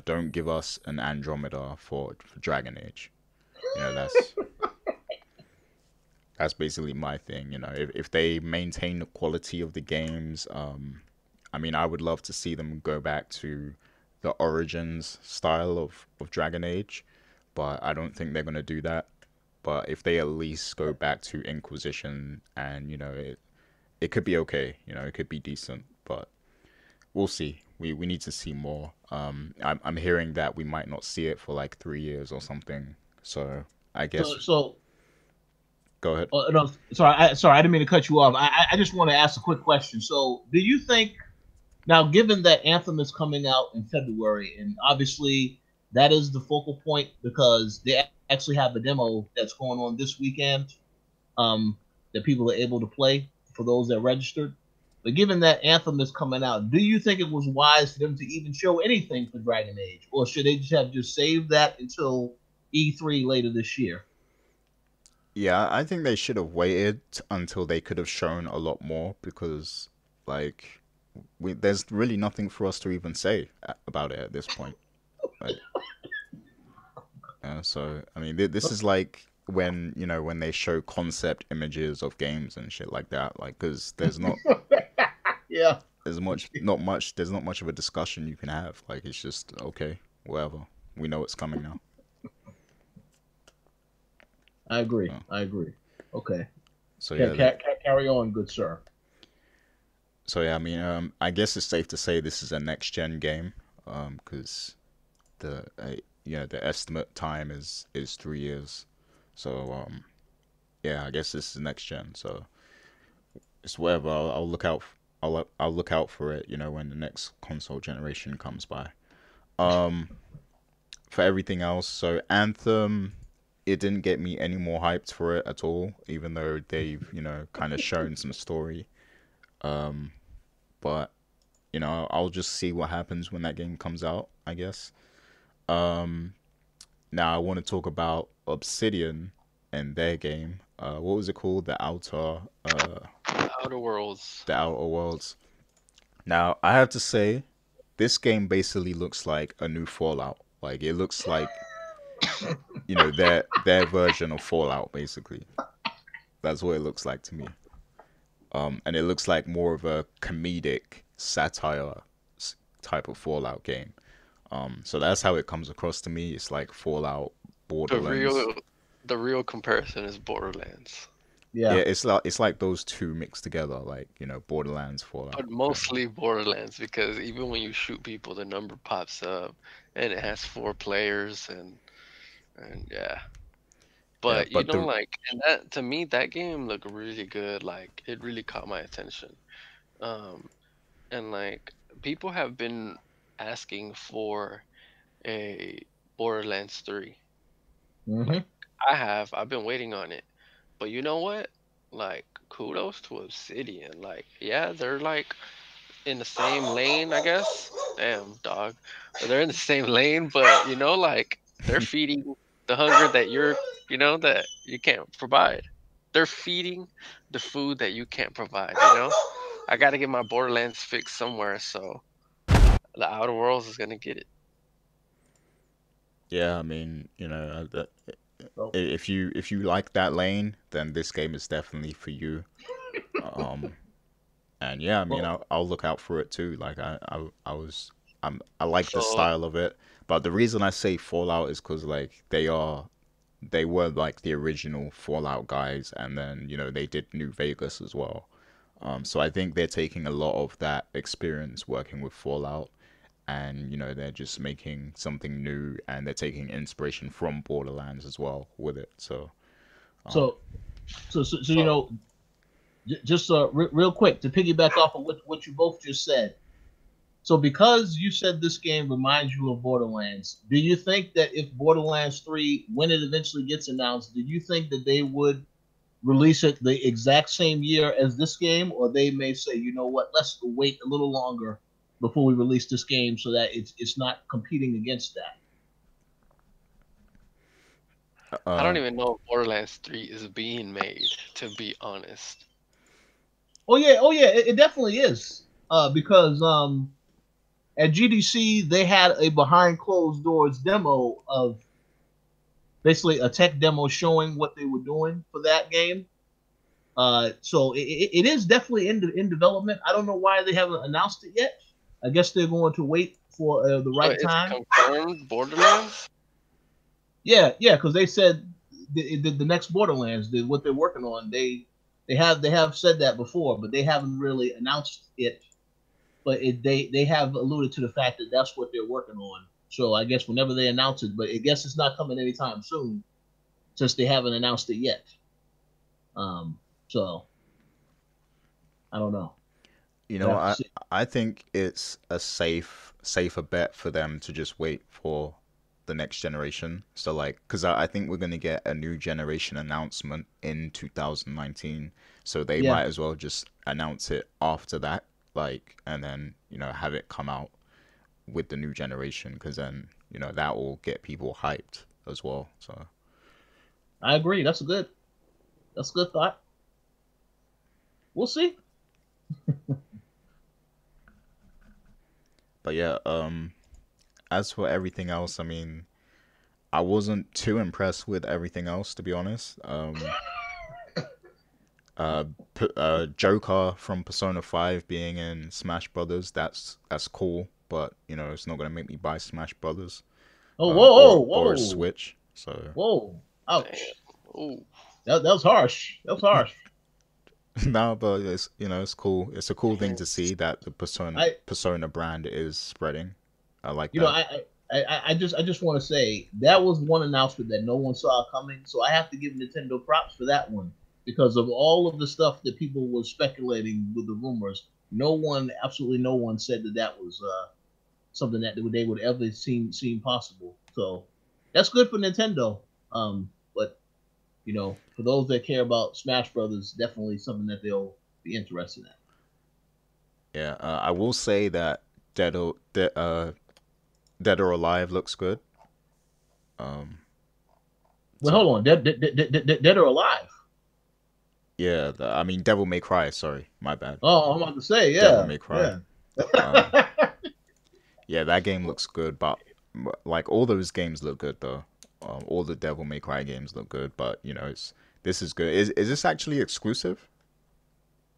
Don't give us an Andromeda for Dragon Age. You know, that's basically my thing. If they maintain the quality of the games, I mean, I would love to see them go back to the Origins style of Dragon Age, but I don't think they're gonna do that. But if they at least go back to Inquisition, and it could be okay. It could be decent, but we'll see. We need to see more. I'm hearing that we might not see it for like 3 years or something. So I So guess so go ahead. no, sorry, I didn't mean to cut you off. I just want to ask a quick question. So do you think now, given that Anthem is coming out in February, and obviously that is the focal point because they actually have a demo that's going on this weekend, that people are able to play for those that registered. But given that Anthem is coming out, do you think it was wise for them to even show anything for Dragon Age, or should they just saved that until E3 later this year? Yeah, I think they should have waited until they could have shown a lot more because like there's really nothing for us to even say about it at this point. Like, so I mean, this is like when they show concept images of games and shit like that. Like, because Yeah, there's not much of a discussion you can have. Like, it's just okay, whatever. We know it's coming now. I agree. Uh, I agree. Okay, so yeah, that, carry on, good sir. so yeah. I mean, I guess it's safe to say this is a next gen game, because the the estimate time is 3 years. So yeah, I guess this is next gen. So it's whatever. I'll look out. I'll look out for it. When the next console generation comes by. Um, for everything else, so Anthem, it didn't get me any more hyped for it at all. Even though they've kind of shown some story. Um, but I'll just see what happens when that game comes out. I guess. Um, now I want to talk about Obsidian and their game. What was it called? Outer Worlds. The Outer Worlds. Now, I have to say, this game basically looks like a new Fallout. Like it looks like, their version of Fallout basically. That's what it looks like to me. And it looks like more of a comedic satire type of Fallout game. So that's how it comes across to me. It's like Fallout, The Borderlands. real the real comparison is Borderlands. Yeah, Yeah. it's like those two mixed together, like Borderlands, Fallout. But Okay. mostly Borderlands because even when you shoot people, the number pops up, and it has 4 players, and yeah. Yeah, But but the like, and that to me, that game looked really good. Like, it really caught my attention. Um, and like, people have been asking for a Borderlands 3. Mm-hmm. Like, I've been waiting on it. But you know what? Like, kudos to Obsidian. Like, yeah, they're like in the same lane, I guess. Damn, dog. But they're in the same lane, but like they're feeding the hunger that that you can't provide. They're feeding the food that you can't provide. I got to get my Borderlands fixed somewhere, so the Outer Worlds is gonna get it. yeah, I mean, So, if you like that lane, then this game is definitely for you. Um, and yeah, I mean, well, I'll look out for it too. Like I like the So, style of it, but the reason I say Fallout is because like they were like the original Fallout guys, and then they did New Vegas as well. So I think they're taking a lot of that experience working with Fallout, and they're just making something new, and they're taking inspiration from Borderlands as well with it. So um, so, so so just real quick to piggyback off of what you both just said. So, because you said this game reminds you of Borderlands, do you think that if Borderlands 3, when it eventually gets announced, do you think that they would release it the exact same year as this game, or they may say, you know what, let's wait a little longer before we release this game so that it's not competing against that? I don't uh, even know if Borderlands 3 is being made, to be honest. Oh yeah, it definitely is. Because at GDC they had a behind closed doors demo of basically a tech demo showing what they were doing for that game. So it is definitely in development. I don't know why they haven't announced it yet. I guess they're going to wait for the So right it's time. confirmed Borderlands. Yeah, because they said the next Borderlands, what they're working on, they have said that before, but they haven't really announced it. But they have alluded to the fact that that's what they're working on. So I guess whenever they announce it, but I guess it's not coming anytime soon, since they haven't announced it yet. So I don't know. We'll have to I see. I think it's a safer bet for them to just wait for the next generation. So like, because I think we're gonna get a new generation announcement in 2019, so they Yeah, might as well just announce it after that, like, and then have it come out with the new generation, because then that will get people hyped as well. So, I agree. That's a good thought. We'll see. but yeah, as for everything else, I mean, I wasn't too impressed with everything else, to be honest. Uh, Joker from Persona 5 being in Smash Brothers, that's cool, but it's not gonna make me buy Smash Brothers, Oh, whoa, or a whoa, Switch. So whoa! Damn. Ouch. Ooh. That was harsh. That was harsh. no, but it's cool. It's a cool thing Damn. to see that the I Persona brand is spreading. I like you know that. I just want to say that was one announcement that no one saw coming. So I have to give Nintendo props for that one because of all of the stuff that people were speculating with the rumors. No one, absolutely no one, said that that was something that they would ever seem possible. So that's good for Nintendo. But for those that care about Smash Brothers, definitely something that they'll be interested in. Yeah, I will say that Dead or Alive looks good. Um, Well, So hold on. Dead or alive? yeah, I mean Devil May Cry. Sorry, my bad. Oh, I'm about to say, Devil yeah, May Cry. yeah. Um, yeah, that game looks good, but like all those games look good though. All the Devil May Cry games look good, but you know, it's this is good. Is this actually exclusive?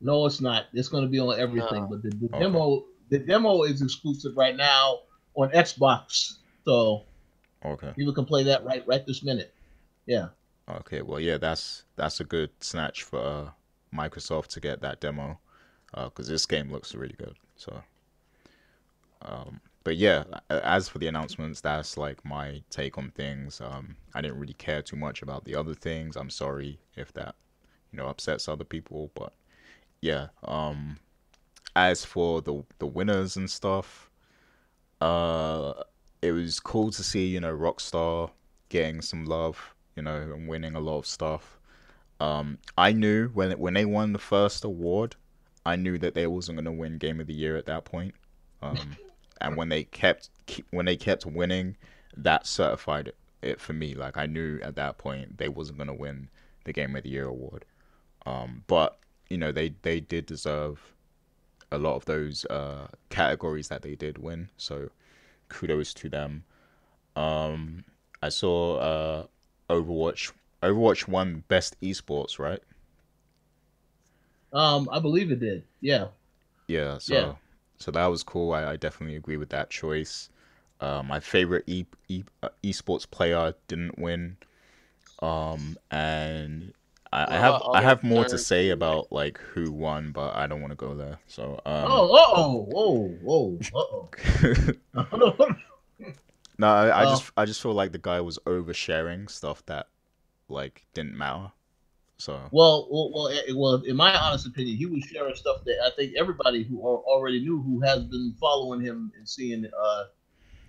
No, it's not. It's going to be on everything, No. but the Okay, demo is exclusive right now on Xbox, so okay, people can play that right this minute. Yeah. okay. Well, yeah, that's a good snatch for Microsoft to get that demo, because this game looks really good. So, but yeah, as for the announcements, that's like my take on things. I didn't really care too much about the other things. I'm sorry if that, you know, upsets other people, but yeah. As for the winners and stuff, uh, it was cool to see, you know, Rockstar getting some love, you know, and winning a lot of stuff. I knew when they won the first award, I knew that they wasn't gonna win Game of the Year at that point. Um, and when they kept winning, that certified it for me. Like I knew at that point they wasn't gonna win the Game of the Year award. But you know they did deserve a lot of those categories that they did win. So kudos to them. I saw Overwatch. Overwatch won best esports, right? I believe it did. Yeah, Yeah, yeah. so that was cool. I definitely agree with that choice. My favorite esports player didn't win. And What about I other have more to nerds say who win? about like who won, but I don't want to go there. So Whoa. no, uh, I just feel like the guy was oversharing stuff that like didn't matter. So well. In my honest opinion, he was sharing stuff that I think everybody who already knew, who has been following him and seeing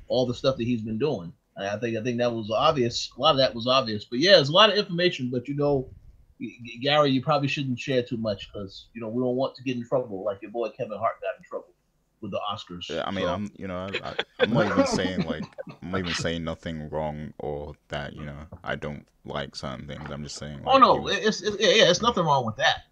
all the stuff that he's been doing. I think that was obvious. A lot of that was obvious. But yeah, it's a lot of information. But Gary, you probably shouldn't share too much because we don't want to get in trouble like your boy Kevin Hart got in trouble with the Oscars. yeah, I mean, So. I'm not even saying like I'm not even saying nothing wrong or that you know I don't like certain things. I'm just saying Oh like he no, was. yeah, it's nothing wrong with that.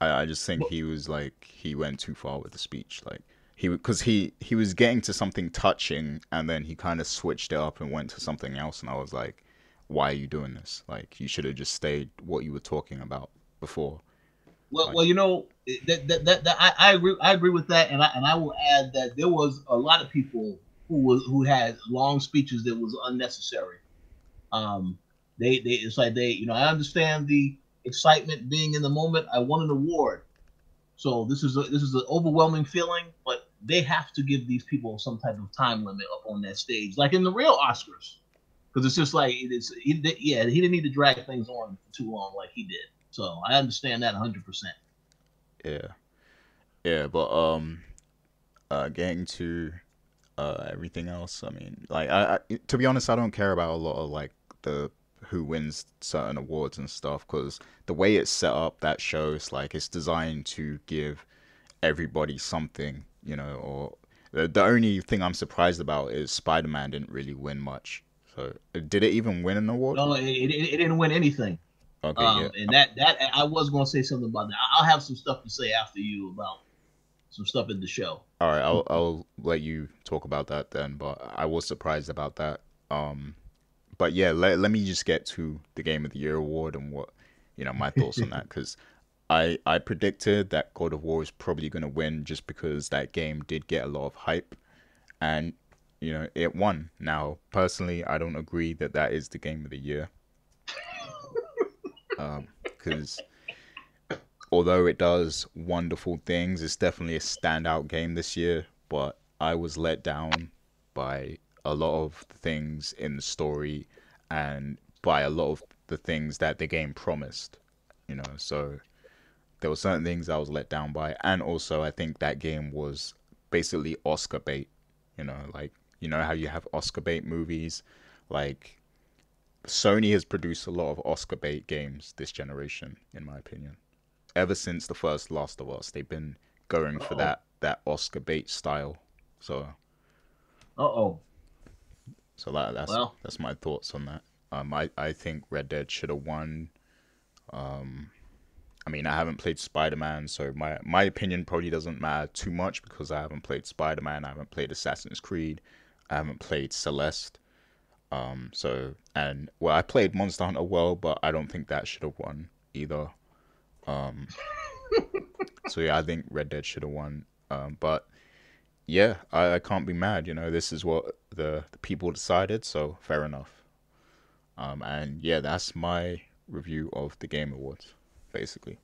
I just think But, he was like he went too far with the speech. Like because he was getting to something touching and then he kind of switched it up and went to something else and I was like, why are you doing this? Like you should have just stayed what you were talking about before. Like that I agree with that, and I will add that there was a lot of people who had long speeches that was unnecessary. Um, they it's like I understand the excitement being in the moment. I won an award, so this is an overwhelming feeling, but they have to give these people some type of time limit up on that stage, like in the real Oscars, because it's just like yeah, he didn't need to drag things on for too long like he did. So I understand that 100%. yeah, yeah, but getting to everything else. I mean, like to be honest, I don't care about a lot of like the who wins certain awards and stuff because the way it's set up, that shows like it's designed to give everybody something, you know. Or the only thing I'm surprised about is Spider-Man didn't really win much. So did it even win an award? No, it didn't win anything. Okay, yeah. And that I was going to say something about that. I'll have some stuff to say after you about some stuff in the show. All right, I'll let you talk about that then. But I was surprised about that. Um, but yeah, let me just get to the Game of the Year award and what you know my thoughts on that because I predicted that God of War is probably gonna win just because that game did get a lot of hype and you know it won. Now personally, I don't agree that that is the Game of the Year because although it does wonderful things, it's definitely a standout game this year. But I was let down by a lot of the things in the story and by a lot of the things that the game promised. You know, so there were certain things I was let down by, and also I think that game was basically Oscar bait. You know, like you know how you have Oscar bait movies, like Sony has produced a lot of Oscar bait games this generation, in my opinion. Ever since the first Last of Us, they've been going Uh for oh. that Oscar bait style. So Uh oh. so Well, that's my thoughts on that. I think Red Dead should have won. I mean, I haven't played Spider-Man, so my opinion probably doesn't matter too much because I haven't played Spider-Man, I haven't played Assassin's Creed, I haven't played Celeste. So and well, I played Monster Hunter World, but I don't think that should have won either. Um, so yeah, I think Red Dead should have won. But yeah, I can't be mad. You know, this is what the people decided, so fair enough. And yeah, that's my review of the Game Awards, basically.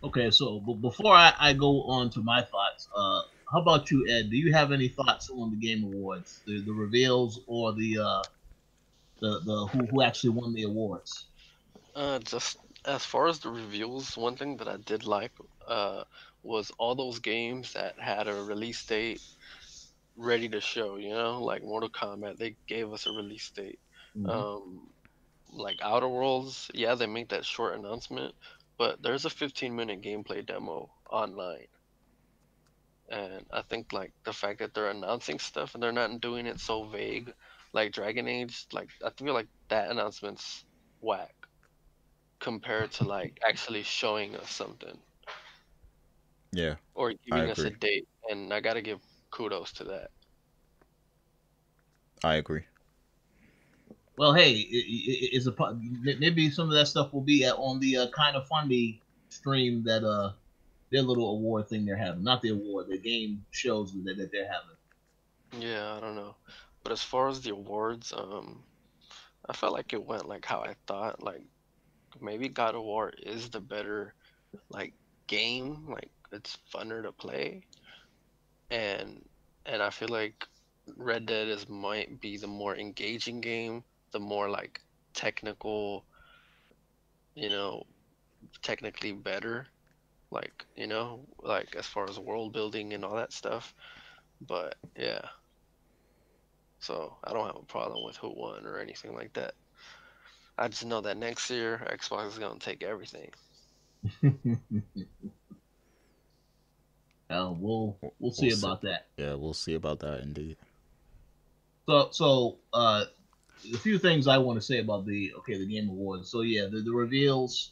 Okay, so before I go on to my thoughts, how about you, Ed? Do you have any thoughts on the Game Awards, the reveals, or the who actually won the awards? Just as far as the reviews, one thing that I did like uh, was all those games that had a release date ready to show. You know, like Mortal Kombat, they gave us a release date. Mm-hmm. Um, like Outer Worlds, yeah, they make that short announcement, but there's a 15-minute gameplay demo online. And I think like the fact that they're announcing stuff and they're not doing it so vague, like Dragon Age, like I feel like that announcement's whack compared to like actually showing us something Yeah, or I giving us a agree. date. And I gotta give kudos to that. I agree. Well, hey, it's maybe some of that stuff will be on the kind of funny stream that their little award thing they're having, not the award, the game shows that they're having. Yeah, I don't know. But as far as the awards, I felt like it went like how I thought. Like maybe God of War is the better like game. Like it's funner to play, and I feel like Red Dead is might be the more engaging game, the more like technical, you know, technically better. Like like as far as world building and all that stuff. But yeah, so I don't have a problem with who won or anything like that. I just know that next year Xbox is gonna take everything. We'll We'll see see. about that. Yeah, we'll see about that indeed. So a few things I want to say about the Game Awards. So yeah, the reveals.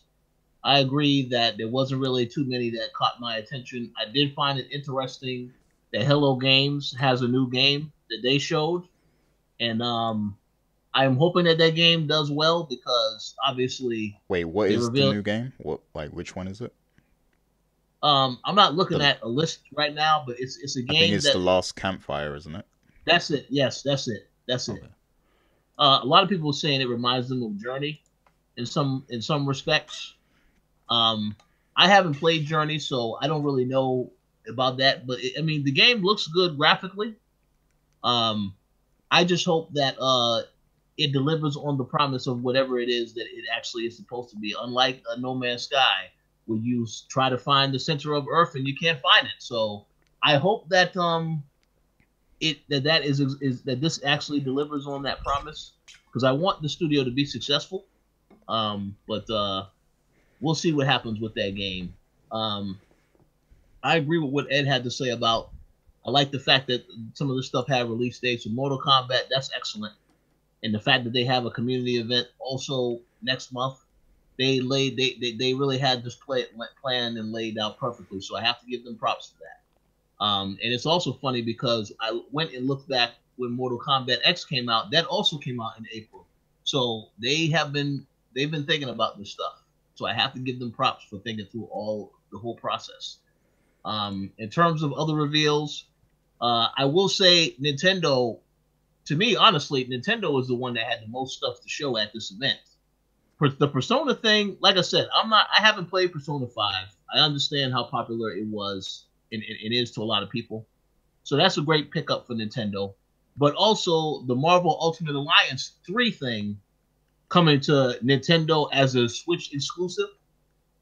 I agree that there wasn't really too many that caught my attention. I did find it interesting that Hello Games has a new game that they showed, and I'm hoping that that game does well because obviously Wait, what they is the revealed. new game? What like which one is it? I'm not looking The at a list right now, but it's a I think game it's the that Last Campfire, isn't it? that's it. Yes, that's it. That's it. Okay. A lot of people are saying it reminds them of Journey in some respects. Um, I haven't played Journey, so I don't really know about that. But I mean, the game looks good graphically. Um, I just hope that it delivers on the promise of whatever it is that it actually is supposed to be. Unlike No Man's Sky, where you try to find the center of Earth and you can't find it. So I hope that that that this actually delivers on that promise because I want the studio to be successful. But we'll see what happens with that game. Um, I agree with what Ed had to say about. I like the fact that some of the stuff had release dates. So Mortal Kombat, that's excellent, and the fact that they have a community event also next month. They really had this planned and laid out perfectly. So I have to give them props for that. And it's also funny because I went and looked back when Mortal Kombat X came out. That also came out in April. So they've been thinking about this stuff. So I have to give them props for thinking through the whole process. In terms of other reveals, I will say Nintendo. To me, honestly, Nintendo is the one that had the most stuff to show at this event. The Persona thing, like I said, I haven't played Persona 5. I understand how popular it was and it is to a lot of people. So that's a great pickup for Nintendo. But also the Marvel Ultimate Alliance 3 thing coming to Nintendo as a Switch exclusive.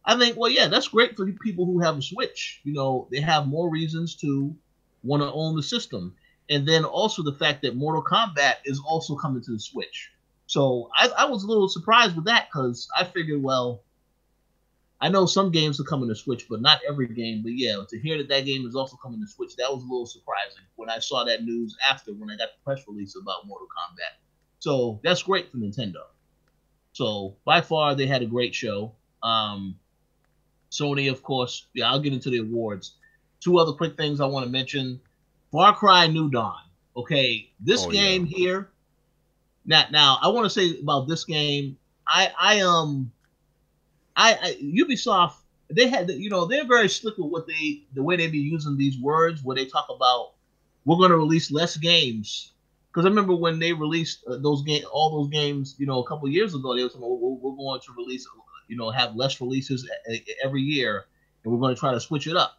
I think, well, yeah, that's great for people who have a Switch. You know, they have more reasons to want to own the system. And then also the fact that Mortal Kombat is also coming to the Switch. So I was a little surprised with that because I figured, well, I know some games are coming to Switch, but not every game. But yeah, to hear that that game is also coming to Switch, that was a little surprising when I saw that news after when I got the press release about Mortal Kombat. So that's great for Nintendo. So by far, they had a great show. Sony, of course. Yeah, I'll get into the awards. Two other quick things I want to mention. Farcry New Dawn. Okay, this Oh yeah. game here. Now I want to say about this game. Ubisoft, they had, they're very slick with the way they be using these words where they talk about we're going to release less games. Because I remember when they released all those games, a couple of years ago, they were saying, we're going to release, have less releases every year, and we're going to try to switch it up.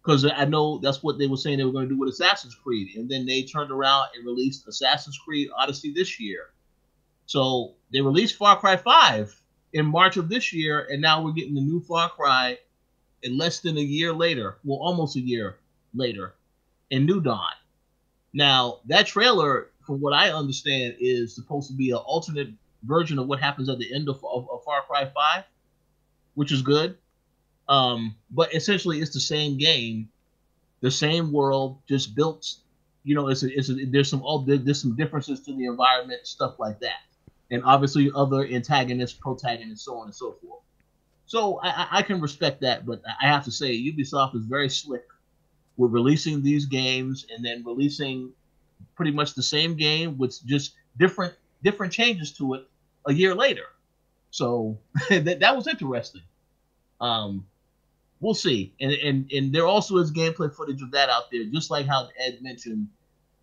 Because I know that's what they were saying they were going to do with Assassin's Creed, and then they turned around and released Assassin's Creed Odyssey this year. So they released Far Cry 5 in March of this year, and now we're getting the new Far Cry in less than a year later, well, almost a year later, in New Dawn. Now, that trailer, from what I understand, is supposed to be an alternate version of what happens at the end of Far Cry 5, which is good. But essentially, it's the same game, the same world, just built. There's some differences to the environment, stuff like that, and obviously other antagonists, protagonists, so on and so forth. So I can respect that, but I have to say Ubisoft is very slick with releasing these games and then releasing pretty much the same game with just different changes to it a year later. So that was interesting. We'll see. And there also is gameplay footage of that out there, just like how Ed mentioned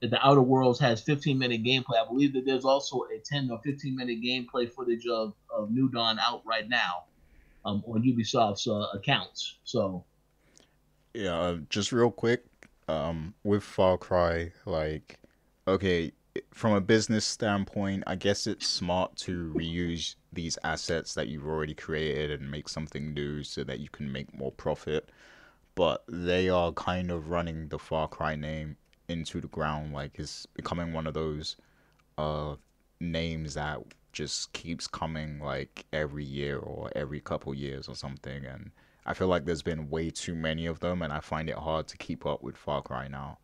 that the Outer Worlds has 15-minute gameplay. I believe that there's also a 10 or 15-minute gameplay footage of New Dawn out right now on Ubisoft's accounts. So Yeah, just real quick, with Far Cry, like, okay, from a business standpoint, I guess it's smart to reuse these assets that you've already created and make something new so that you can make more profit. But they are kind of running the Far Cry name into the ground, like it's becoming one of those uh names that just keeps coming like every year or every couple years or something, and I feel like there's been way too many of them, and I find it hard to keep up with Far Cry now.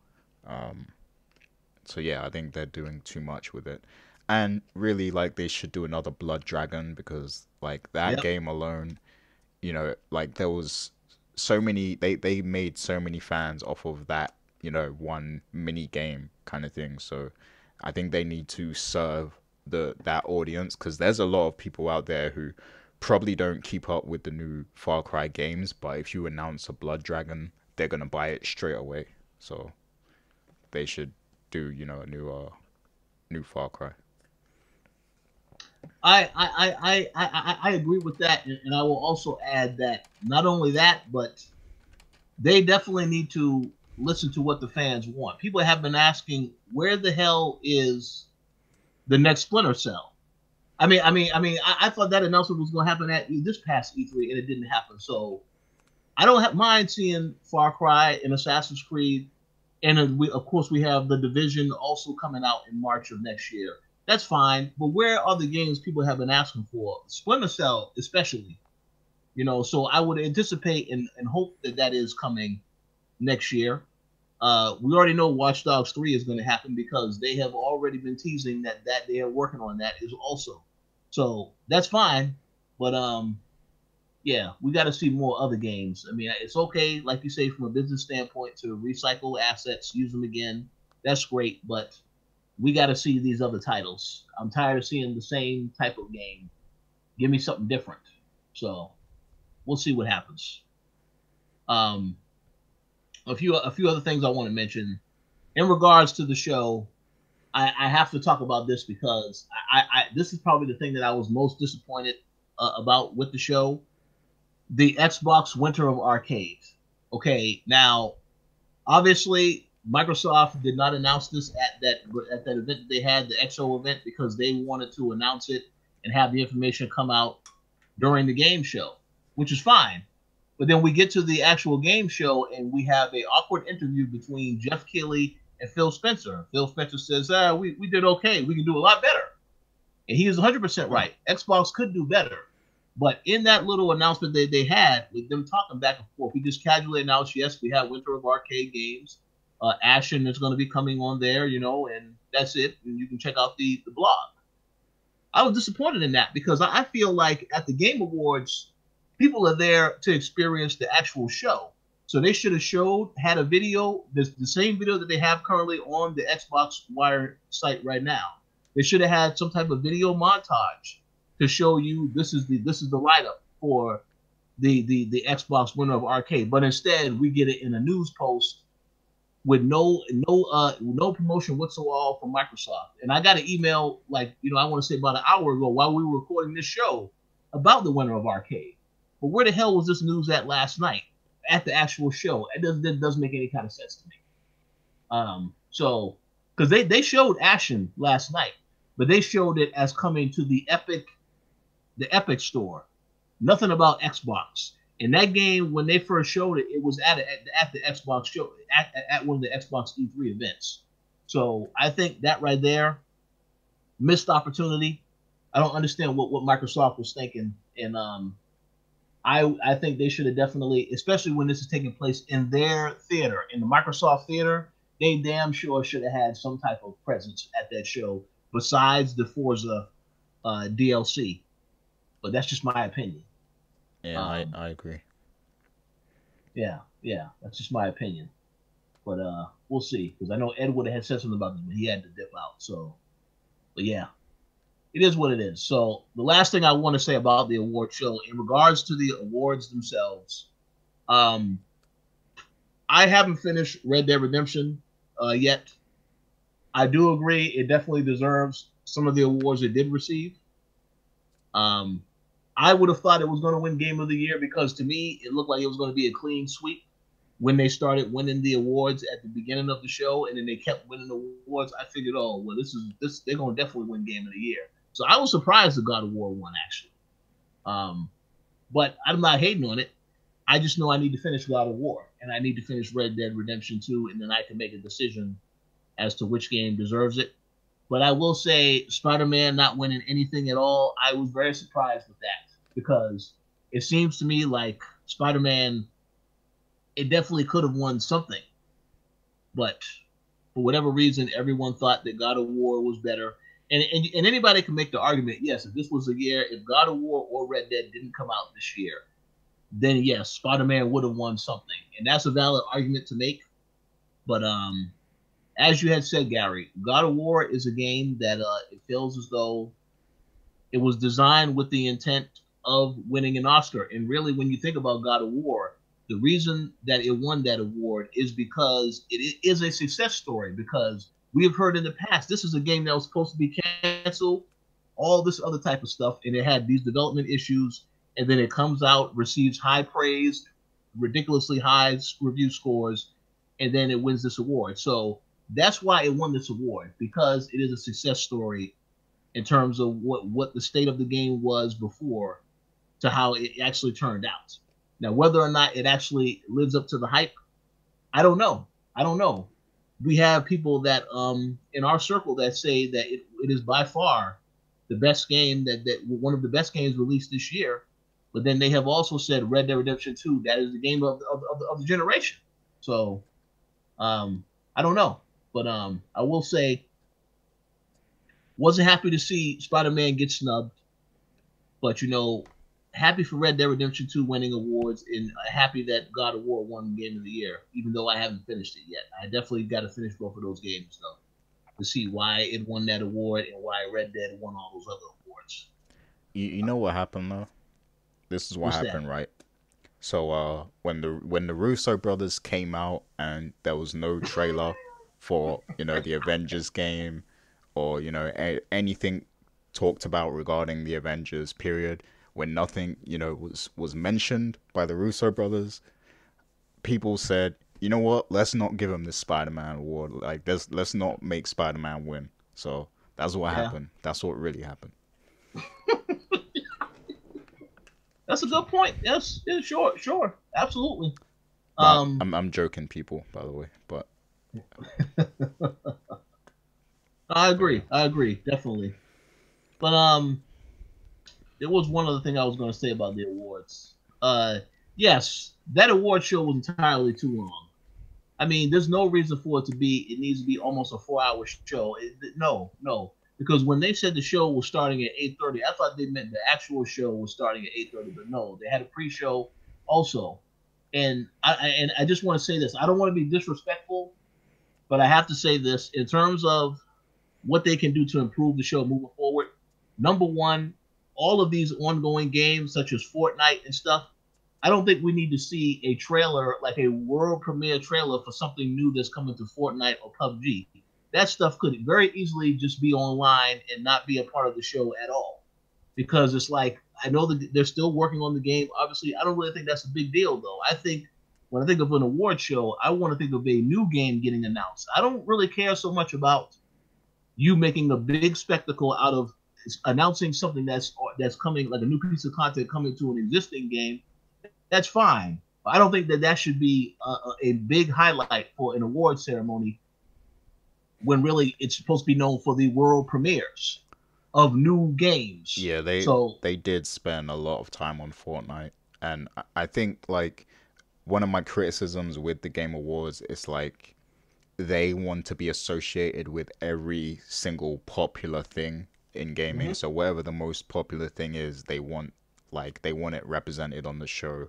Um, so yeah, I think they're doing too much with it, and really like they should do another Blood Dragon because like that yep. game alone, like there was so many they made so many fans off of that, one mini game kind of thing. So I think they need to serve that audience because there's a lot of people out there who probably don't keep up with the new Far Cry games, but if you announce a Blood Dragon, they're gonna buy it straight away. So they should do, a new Far Cry. I agree with that, and I will also add that not only that, but they definitely need to listen to what the fans want. People have been asking, where the hell is the next Splinter Cell? I thought that announcement was going to happen at this past E3, and it didn't happen. So I don't mind seeing Far Cry and Assassin's Creed, and of course we have the Division also coming out in March of next year. That's fine, but where are the games people have been asking for? Splinter Cell, especially. So I would anticipate and hope that is coming next year. We already know Watch Dogs 3 is going to happen because they have already been teasing that they are working on that is also. So that's fine, but yeah, we got to see more other games. I mean, it's okay, like you say, from a business standpoint to recycle assets, use them again. That's great, but we got to see these other titles. I'm tired of seeing the same type of game. Give me something different. So we'll see what happens. A few other things I want to mention in regards to the show. I have to talk about this because this is probably the thing that I was most disappointed about with the show. The Xbox Winter of Arcade. Okay, now obviously Microsoft did not announce this at that event that they had, the XO event, because they wanted to announce it and have the information come out during the game show, which is fine. But then we get to the actual game show and we have an awkward interview between Jeff Keighley and Phil Spencer. Phil Spencer says, we did okay. We can do a lot better. And he is 100% right. Xbox could do better. But in that little announcement that they had with them talking back and forth, we just casually announced, yes, we have Winter of Arcade games. Ashen is going to be coming on there, and that's it. And you can check out the blog. I was disappointed in that because I feel like at the Game Awards, people are there to experience the actual show. So they should have had a video, the same video that they have currently on the Xbox Wire site right now. They should have had some type of video montage to show you this is the lineup for the Xbox Winner of Arcade. But instead, we get it in a news post with no promotion whatsoever from Microsoft. And I got an email, like, I want to say about an hour ago while we were recording this show about the Winner of Arcade. But where the hell was this news at last night at the actual show? It doesn't make any kind of sense to me. So, because they showed Ashen last night, but they showed it as coming to the Epic store. Nothing about Xbox. And that game, when they first showed it, it was at the Xbox show, at one of the Xbox E3 events. So I think that right there, missed opportunity. I don't understand what Microsoft was thinking. And I think they should have definitely, especially when this is taking place in their theater, in the Microsoft theater, they damn sure should have had some type of presence at that show besides the Forza DLC. But that's just my opinion. Yeah, I agree. Yeah, that's just my opinion. But we'll see, because I know Ed would have said something about this, but he had to dip out. So, but yeah, it is what it is. So the last thing I want to say about the award show, in regards to the awards themselves, I haven't finished Red Dead Redemption yet. I do agree it definitely deserves some of the awards it did receive. I would have thought it was going to win Game of the Year because to me it looked like it was going to be a clean sweep when they started winning the awards at the beginning of the show, and then they kept winning the awards. I figured, oh well, they're going to definitely win Game of the Year. So I was surprised that God of War won actually. But I'm not hating on it. I just know I need to finish God of War and I need to finish Red Dead Redemption 2, and then I can make a decision as to which game deserves it. But I will say Spider-Man not winning anything at all, I was very surprised with that because it seems to me like Spider-Man, it definitely could have won something. But for whatever reason, everyone thought that God of War was better. And anybody can make the argument, yes, if this was a year, if God of War or Red Dead didn't come out this year, then yes, Spider-Man would have won something. And that's a valid argument to make. But as you had said, Gary, God of War is a game that it feels as though it was designed with the intent of winning an Oscar. And really, when you think about God of War, the reason that it won that award is because it is a success story. Because we have heard in the past, this is a game that was supposed to be canceled, all this other type of stuff, and it had these development issues, and then it comes out, receives high praise, ridiculously high review scores, and then it wins this award. So that's why it won this award, because it is a success story in terms of what the state of the game was before to how it actually turned out. Now, whether or not it actually lives up to the hype, I don't know. We have people that in our circle that say that it is by far the best game, that one of the best games released this year. But then they have also said Red Dead Redemption 2, that is the game of the generation. So I don't know. But I will say, wasn't happy to see Spider-Man get snubbed. But, happy for Red Dead Redemption 2 winning awards, and happy that God of War won Game of the Year, even though I haven't finished it yet. I definitely got to finish both of those games, though, to see why it won that award and why Red Dead won all those other awards. You know what happened, though? This is what happened, right? So when the Russo brothers came out and there was no trailer for, the Avengers game or, anything talked about regarding the Avengers period, when nothing, was mentioned by the Russo brothers, people said, you know what, let's not give him this Spider-Man award. Like, let's not make Spider-Man win. So that's what happened. That's what really happened. That's a good point. Yes, yeah, sure, absolutely. I'm joking, people, by the way, but I agree, definitely. But there was one other thing I was going to say about the awards. Yes, that award show was entirely too long. I mean, there's no reason for it to be. It needs to be almost a 4-hour show. No, because when they said the show was starting at 8:30, I thought they meant the actual show was starting at 8:30. But no, they had a pre-show also. And I just want to say this. I don't want to be disrespectful, but I have to say this in terms of what they can do to improve the show moving forward. Number one, all of these ongoing games such as Fortnite and stuff, I don't think we need to see a trailer, like a world premiere trailer for something new that's coming to Fortnite or PUBG. That stuff could very easily just be online and not be a part of the show at all. Because it's like, I know that they're still working on the game. Obviously, I don't really think that's a big deal, though. I think when I think of an award show, I want to think of a new game getting announced. I don't really care so much about you making a big spectacle out of announcing something that's coming, like a new piece of content coming to an existing game. That's fine. But I don't think that should be a big highlight for an award ceremony when really it's supposed to be known for the world premieres of new games. Yeah, they did spend a lot of time on Fortnite, and I think like one of my criticisms with the Game Awards is like they want to be associated with every single popular thing in gaming. Mm-hmm. So whatever the most popular thing is, they want it represented on the show.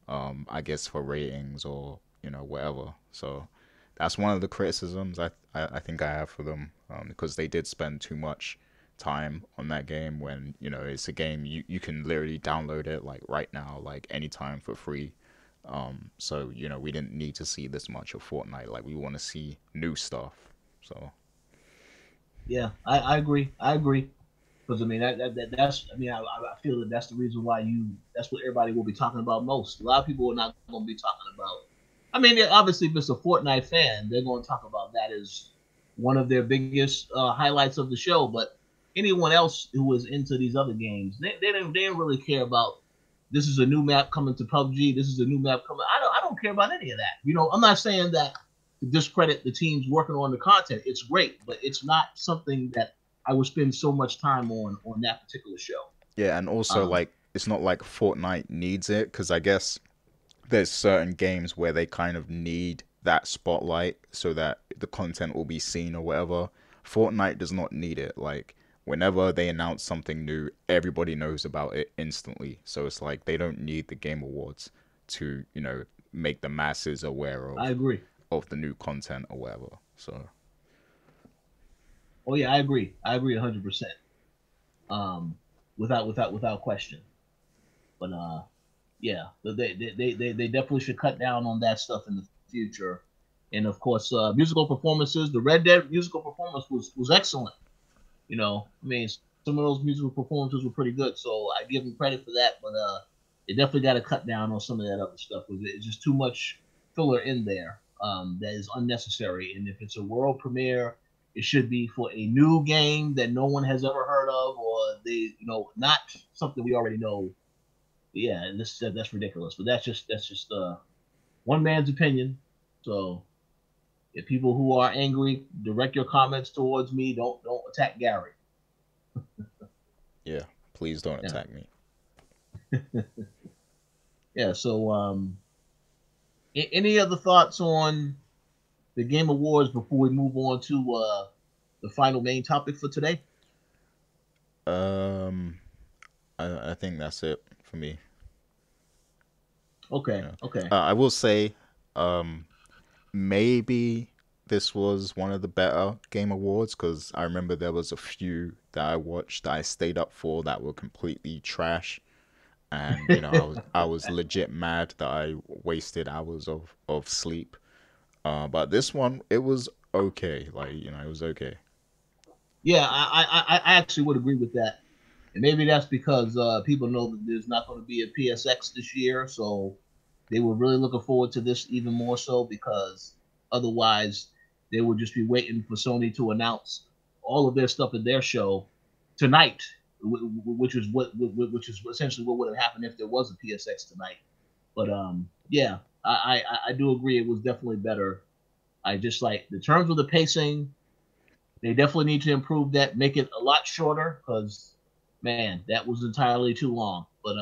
I guess for ratings or whatever. So that's one of the criticisms I think I have for them, because they did spend too much time on that game when it's a game you can literally download it like right now, like anytime for free. So we didn't need to see this much of Fortnite. Like we want to see new stuff. So yeah, I agree. Because I mean that's I mean I feel that that's the reason why that's what everybody will be talking about most. A lot of people are not going to be talking about. I mean, obviously, if it's a Fortnite fan, they're going to talk about that as one of their biggest highlights of the show. But anyone else who was into these other games, they didn't really care about. This is a new map coming to PUBG. This is a new map coming. I don't care about any of that. I'm not saying that to discredit the teams working on the content. It's great, but it's not something that I would spend so much time on that particular show. yeah, and also like it's not like Fortnite needs it, because I guess there's certain games where they kind of need that spotlight so that the content will be seen or whatever. Fortnite does not need it. Like whenever they announce something new, everybody knows about it instantly. So it's like they don't need the Game Awards to, make the masses aware I agree. of the new content or whatever. So oh yeah, I agree 100%. Without question. But yeah, they definitely should cut down on that stuff in the future. And of course, musical performances. The Red Dead musical performance was excellent. I mean, some of those musical performances were pretty good, so I give them credit for that. But they definitely got to cut down on some of that other stuff. It's just too much filler in there that is unnecessary. And if it's a world premiere, it should be for a new game that no one has ever heard of, or not something we already know. Yeah, and that's ridiculous. But that's just one man's opinion. So if people who are angry, direct your comments towards me. Don't attack Gary. yeah, please don't attack me. Yeah. So any other thoughts on the Game Awards before we move on to the final main topic for today? I think that's it for me. Okay. Okay. I will say, maybe this was one of the better Game Awards, because I remember there was a few that I watched that I stayed up for that were completely trash, and I was legit mad that I wasted hours of sleep. But this one, it was okay. Like it was okay. Yeah, I actually would agree with that. And maybe that's because people know that there's not going to be a PSX this year, so they were really looking forward to this even more so, because otherwise they would just be waiting for Sony to announce all of their stuff at their show tonight, which is essentially what would have happened if there was a PSX tonight. But yeah, I do agree it was definitely better. I just like the terms of the pacing. They definitely need to improve that, make it a lot shorter, because man, that was entirely too long. But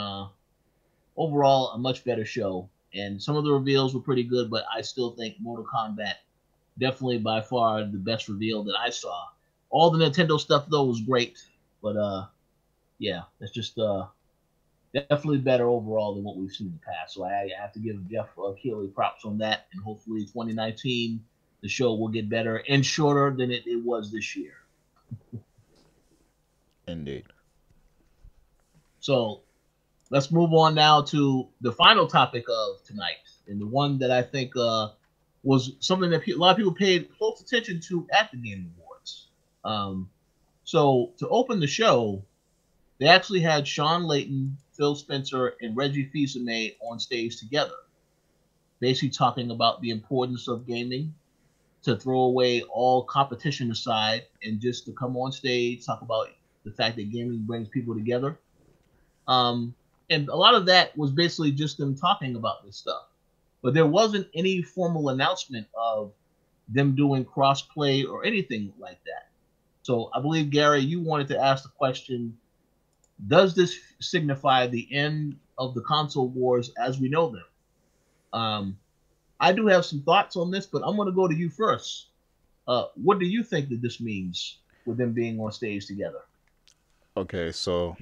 overall, a much better show. and some of the reveals were pretty good, but I still think Mortal Kombat definitely by far the best reveal that I saw. All the Nintendo stuff though was great, but yeah, it's just definitely better overall than what we've seen in the past. So I have to give Jeff Keighley props on that, and hopefully 2019 the show will get better and shorter than it was this year. Indeed. So let's move on now to the final topic of tonight, and the one that I think was something that a lot of people paid close attention to at the Game Awards. So to open the show, they actually had Shawn Layden, Phil Spencer, and Reggie Fils-Aimé on stage together, basically talking about the importance of gaming, to throw away all competition aside and just to come on stage, talk about the fact that gaming brings people together. And a lot of that was basically just them talking about this stuff. But there wasn't any formal announcement of them doing cross-play or anything like that. So I believe, Gary, you wanted to ask the question, does this signify the end of the console wars as we know them? I do have some thoughts on this, but I'm going to go to you first. What do you think that this means with them being on stage together? Okay, so,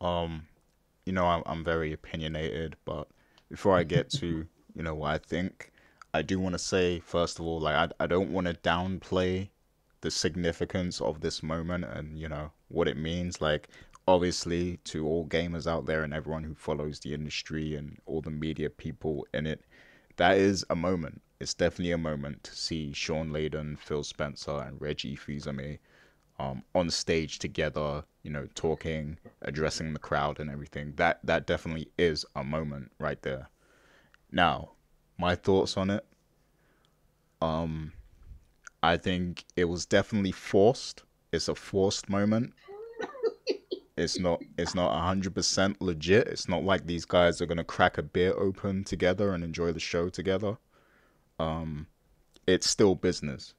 I'm very opinionated, but before I get to, what I think, I do want to say, first of all, like, I don't want to downplay the significance of this moment and, what it means. Like, obviously, to all gamers out there and everyone who follows the industry and all the media people in it, that is a moment. It's definitely a moment to see Shawn Layden, Phil Spencer, and Reggie Fils-Aimé on stage together, talking, addressing the crowd and everything. That definitely is a moment right there. Now, my thoughts on it. I think it was definitely forced. It's a forced moment. It's not 100% legit. It's not like these guys are gonna crack a beer open together and enjoy the show together. It's still business.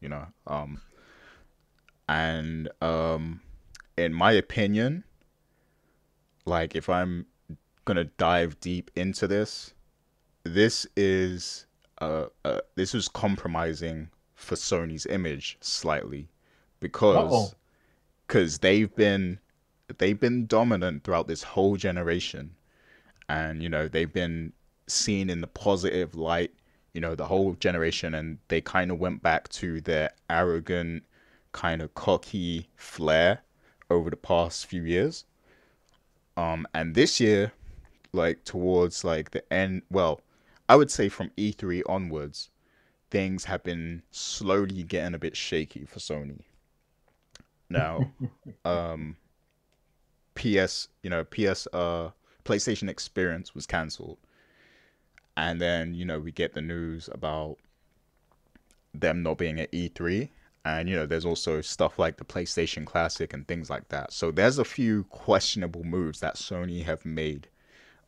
And in my opinion, like if I'm gonna dive deep into this, this is this is compromising for Sony's image slightly because Uh-oh. because they've been dominant throughout this whole generation, and they've been seen in the positive light, the whole generation, and they kind of went back to their arrogant, kind of cocky flair over the past few years. And this year, like towards like the end, well, I would say from E3 onwards, things have been slowly getting a bit shaky for Sony. Now, um, PlayStation Experience was cancelled, and then we get the news about them not being at E3, and there's also stuff like the PlayStation Classic and things like that. So there's a few questionable moves that Sony have made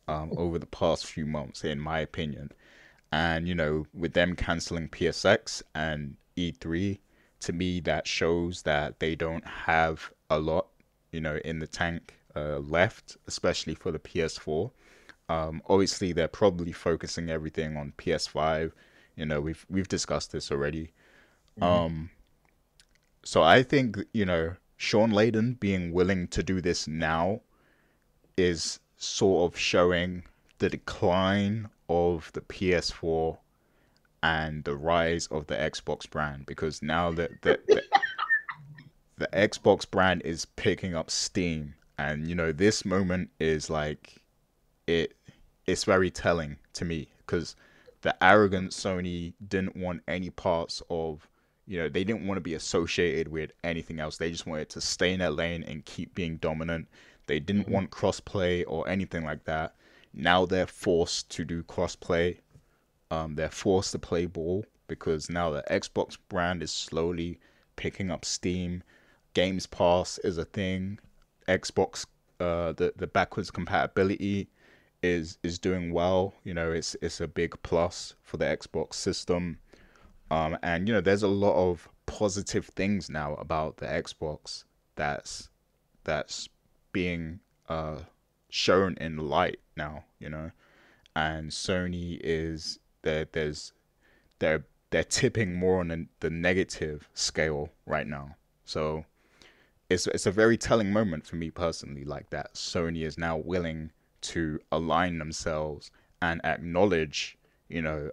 over the past few months, in my opinion. And with them canceling PSX and E3, to me that shows that they don't have a lot, in the tank left, especially for the PS4. Obviously, they're probably focusing everything on PS5. We've discussed this already. Mm-hmm. So I think Shawn Layden being willing to do this now is sort of showing the decline of the PS4 and the rise of the Xbox brand, because now the Xbox brand is picking up steam, and this moment is like it it's very telling to me, because the arrogant Sony didn't want any parts of, they didn't want to be associated with anything else. They just wanted to stay in their lane and keep being dominant. They didn't Mm-hmm. want crossplay or anything like that. Now they're forced to do crossplay. They're forced to play ball because now the Xbox brand is slowly picking up steam. Games Pass is a thing. Xbox, the backwards compatibility is doing well. It's a big plus for the Xbox system. And there's a lot of positive things now about the Xbox that's being shown in light now. and Sony is they're tipping more on the negative scale right now. So it's a very telling moment for me personally, like that Sony is now willing to align themselves and acknowledge, you know,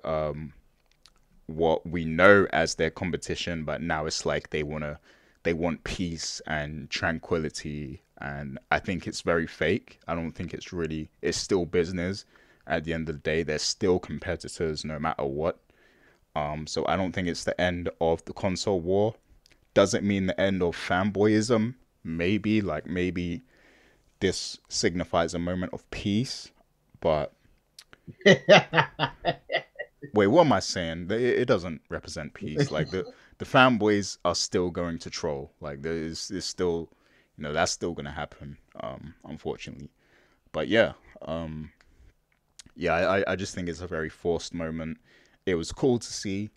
what we know as their competition, but now it's like they want peace and tranquility, and I think it's very fake. I don't think it's still business. At the end of the day, they're still competitors no matter what. So I don't think it's the end of the console war. Doesn't mean the end of fanboyism. Maybe this signifies a moment of peace, but wait, what am I saying? It doesn't represent peace. Like the fanboys are still going to troll. Like there's still, that's still gonna happen. Unfortunately, but yeah, I just think it's a very forced moment. It was cool to see,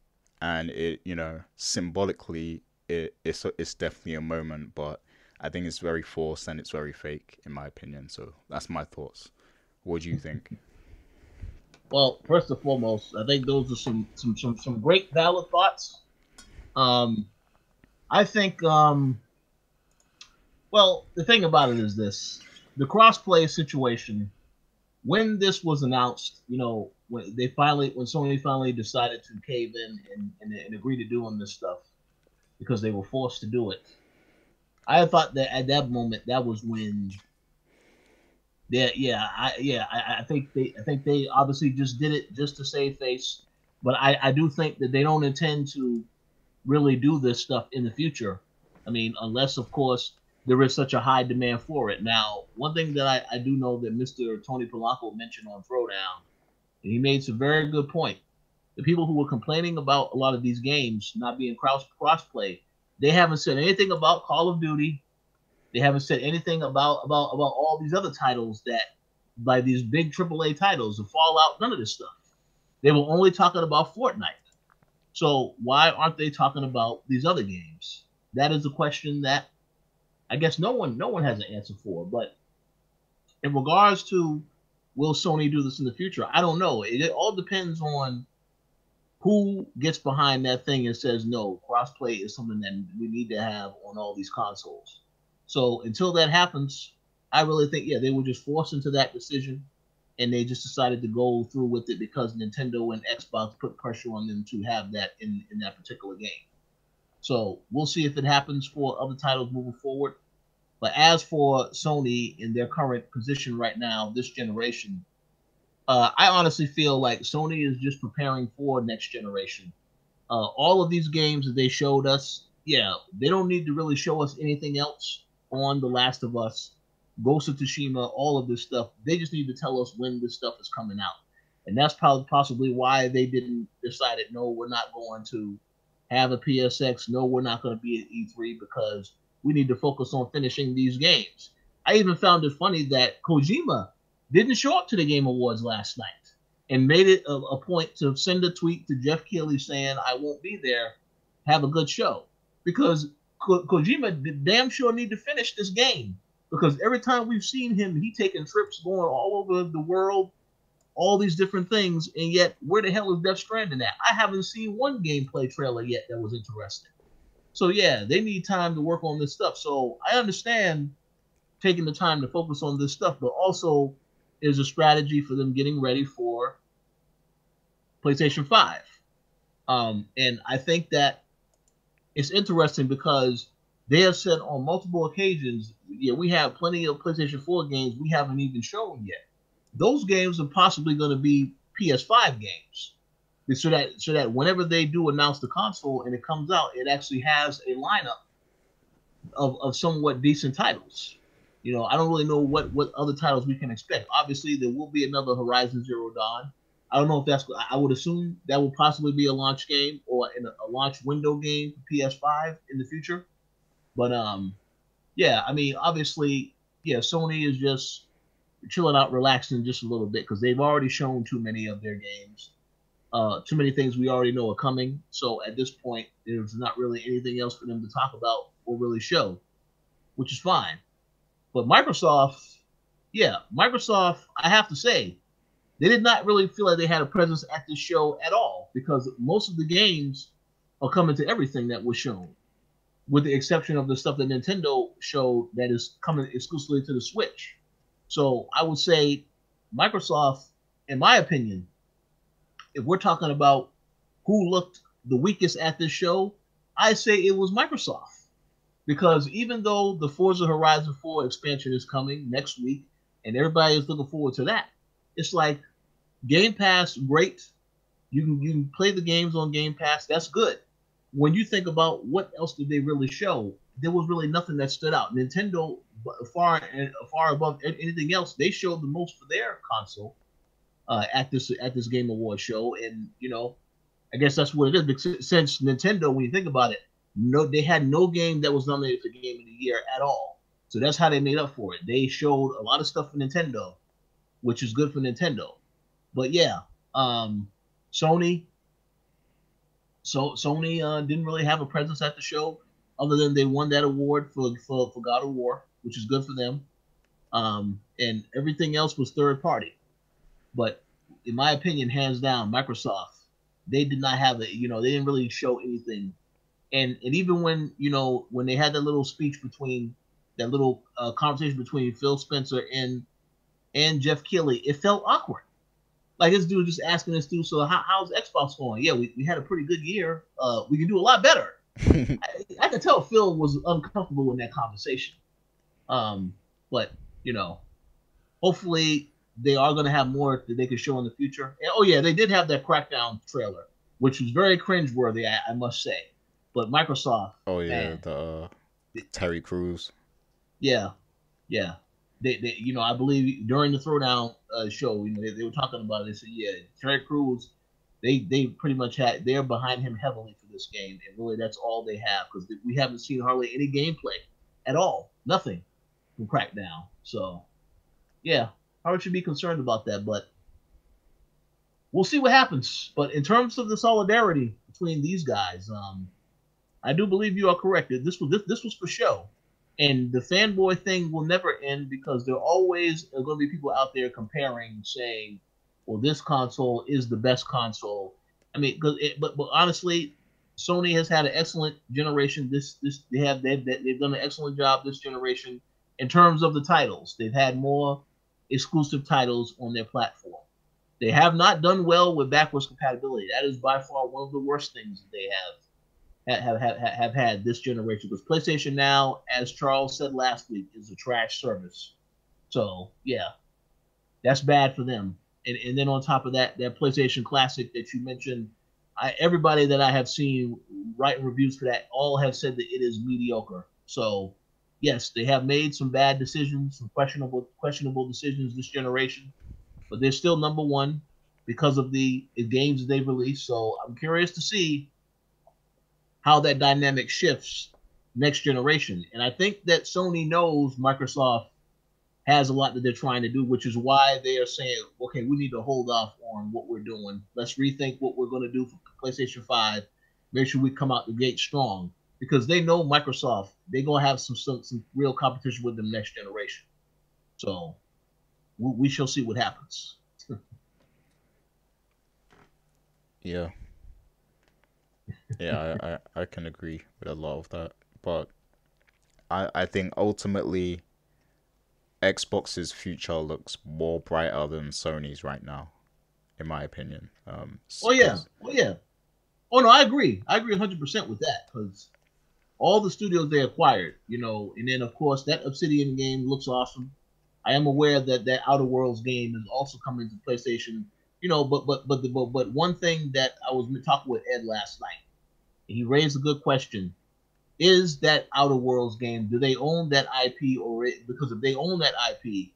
and it, symbolically, it's definitely a moment, but I think it's very forced and it's very fake, in my opinion. So that's my thoughts. What do you think? Well, first and foremost, I think those are some great valid thoughts. Um, I think well, the thing about it is this: the crossplay situation. When this was announced, when Sony finally decided to cave in and agree to doing this stuff because they were forced to do it, I thought that at that moment that was when, I think they obviously just did it just to save face, but I do think that they don't intend to really do this stuff in the future. I mean, unless of course there is such a high demand for it. Now, one thing that I do know that Mr. Tony Polanco mentioned on Throwdown, and he made some very good point. The people who were complaining about a lot of these games not being crossplay, they haven't said anything about Call of Duty. They haven't said anything about all these other titles that, by these big AAA titles, the Fallout, none of this stuff. They were only talking about Fortnite. So why aren't they talking about these other games? That is a question that I guess no one has an answer for. But in regards to will Sony do this in the future, I don't know. It all depends on who gets behind that thing and says no, crossplay is something that we need to have on all these consoles. So until that happens, I really think they were just forced into that decision, and they just decided to go through with it because Nintendo and Xbox put pressure on them to have that in that particular game. So we'll see if it happens for other titles moving forward. But as for Sony in their current position right now, this generation, I honestly feel like Sony is just preparing for next generation. All of these games that they showed us, they don't need to really show us anything else on The Last of Us, Ghost of Tsushima, all of this stuff. They just need to tell us when this stuff is coming out. And that's probably possibly why they didn't decide it. No, we're not going to have a PSX. No, we're not going to be at E3 because we need to focus on finishing these games. I even found it funny that Kojima didn't show up to the Game Awards last night and made it a point to send a tweet to Jeff Keighley saying, I won't be there. Have a good show. Because Kojima damn sure need to finish this game. Because every time we've seen him, he taking trips going all over the world, all these different things, and yet where the hell is Death Stranding at? I haven't seen one gameplay trailer yet that was interesting. So they need time to work on this stuff. So I understand taking the time to focus on this stuff, but also is a strategy for them getting ready for PlayStation 5. And I think that it's interesting because they have said on multiple occasions, we have plenty of PlayStation 4 games we haven't even shown yet. Those games are possibly going to be PS5 games. So that whenever they do announce the console and it comes out, it actually has a lineup of somewhat decent titles. I don't really know what other titles we can expect. Obviously, there will be another Horizon Zero Dawn. I don't know if that's. I would assume that will possibly be a launch game or in a launch window game for PS5 in the future. But I mean, obviously, Sony is just chilling out, relaxing just a little bit because they've already shown too many of their games. Too many things we already know are coming. So at this point, there's not really anything else for them to talk about or really show, which is fine. But Microsoft, I have to say, they did not really feel like they had a presence at this show at all because most of the games are coming to everything that was shown, with the exception of the stuff that Nintendo showed that is coming exclusively to the Switch. So I would say Microsoft, in my opinion, if we're talking about who looked the weakest at this show, I say it was Microsoft. Because even though the Forza Horizon 4 expansion is coming next week and everybody is looking forward to that, it's like Game Pass, great. You can play the games on Game Pass, that's good. When you think about what else did they really show, there was really nothing that stood out. Nintendo, far above anything else, they showed the most for their console at this Game Awards show, and I guess that's what it is. Because since Nintendo, when you think about it, no, they had no game that was nominated for Game of the Year at all. So that's how they made up for it. They showed a lot of stuff for Nintendo, which is good for Nintendo. But yeah, Sony, Sony didn't really have a presence at the show, other than they won that award for God of War, which is good for them. And everything else was third party. But in my opinion, hands down, Microsoft, they did not have it. They didn't really show anything. And even when they had that little speech between that little conversation between Phil Spencer and Jeff Keighley, it felt awkward. Like this dude just asking this dude, so how's Xbox going? Yeah, we had a pretty good year. We can do a lot better. I could tell Phil was uncomfortable in that conversation. But hopefully they are going to have more that they can show in the future. And, oh yeah, they did have that Crackdown trailer, which was very cringeworthy, I must say. But Microsoft, Oh yeah, man, the Terry Crews. yeah, yeah. They I believe during the Throwdown show, they were talking about it. They said, yeah, Terry Crews, they pretty much they're behind him heavily for this game, and really that's all they have because we haven't seen hardly any gameplay at all, nothing from Crackdown. So yeah, Howard should be concerned about that, but we'll see what happens. But in terms of the solidarity between these guys, I do believe you are correct. This was for show, and the fanboy thing will never end because there always are going to be people out there comparing, saying, "Well, this console is the best console." I mean, but honestly, Sony has had an excellent generation. They've done an excellent job this generation in terms of the titles. They've had more exclusive titles on their platform. They have not done well with backwards compatibility. That is by far one of the worst things that they have had this generation. Because PlayStation Now, as Charles said last week, is a trash service. So yeah, that's bad for them. And then on top of that, that PlayStation Classic that you mentioned, everybody that I have seen writing reviews for that all have said that it is mediocre. So yes, they have made some bad decisions, some questionable decisions this generation, but they're still number one because of the games that they've released. So I'm curious to see how that dynamic shifts next generation. And I think that Sony knows Microsoft has a lot that they're trying to do, which is why they are saying, okay, we need to hold off on what we're doing. Let's rethink what we're going to do for PlayStation 5. Make sure we come out the gate strong because they know Microsoft, they're going to have some real competition with them next generation. So we shall see what happens. Yeah, yeah, I can agree with a lot of that, but I think ultimately Xbox's future looks more brighter than Sony's right now, in my opinion. Oh yeah, Because oh yeah. Oh no, I agree. I agree 100% with that because all the studios they acquired, and then of course that Obsidian game looks awesome. I am aware that that Outer Worlds game is also coming to PlayStation. But one thing that I was talking with Ed last night, and he raised a good question: is that Outer Worlds game? Do they own that IP, because if they own that IP,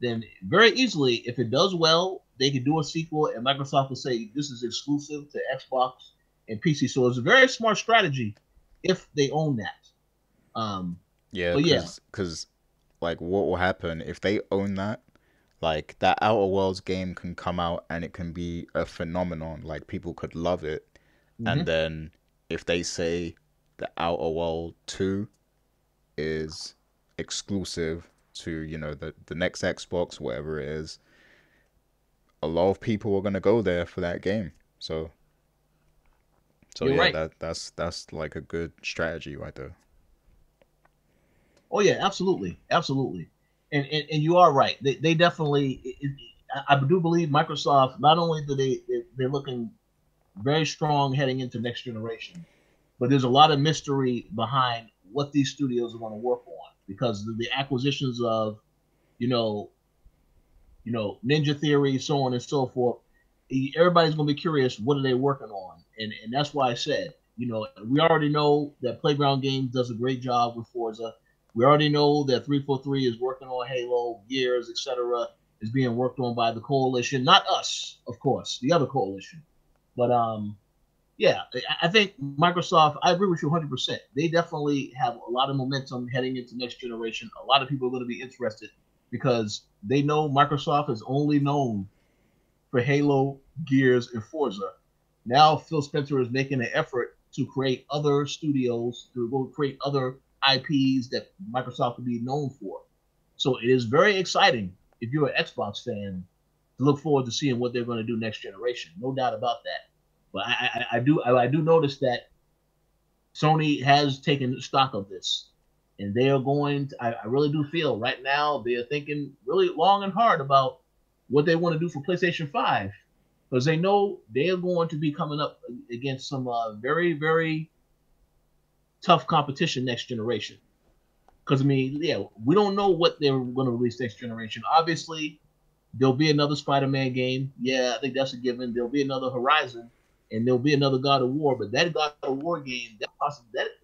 then very easily, if it does well, they could do a sequel, and Microsoft will say this is exclusive to Xbox and PC. So it's a very smart strategy if they own that. Um, yeah, but yeah, cause like what will happen if they own that? Like that Outer Worlds game can come out and it can be a phenomenon. Like people could love it, and hmm then if they say the Outer World 2 is exclusive to the next Xbox, whatever it is, a lot of people are gonna go there for that game. So You're yeah, right. that's like a good strategy right there. Oh yeah, absolutely, absolutely. And you are right. They definitely. I do believe Microsoft. Not only do they're looking very strong heading into next generation, but there's a lot of mystery behind what these studios are going to work on because the acquisitions of you know Ninja Theory, so on and so forth. Everybody's going to be curious. What are they working on? And that's why I said, we already know that Playground Games does a great job with Forza. We already know that 343 is working on Halo, Gears, etc. is being worked on by the Koalition, not us, of course, the other Koalition. But yeah, I think Microsoft. I agree with you 100%. They definitely have a lot of momentum heading into next generation. A lot of people are going to be interested because they know Microsoft is only known for Halo, Gears, and Forza. Now Phil Spencer is making an effort to create other studios, to go create other IPs that Microsoft could be known for. So it is very exciting if you're an Xbox fan to look forward to seeing what they're going to do next generation. No doubt about that. But I do notice that Sony has taken stock of this, and they are going. I really do feel right now they are thinking really long and hard about what they want to do for PlayStation 5 because they know they are going to be coming up against some very very tough competition next generation. Because I mean, yeah, we don't know what they're going to release next generation. Obviously, there'll be another Spider-Man game. Yeah, I think that's a given. There'll be another Horizon, and there'll be another God of War. But that God of War game, that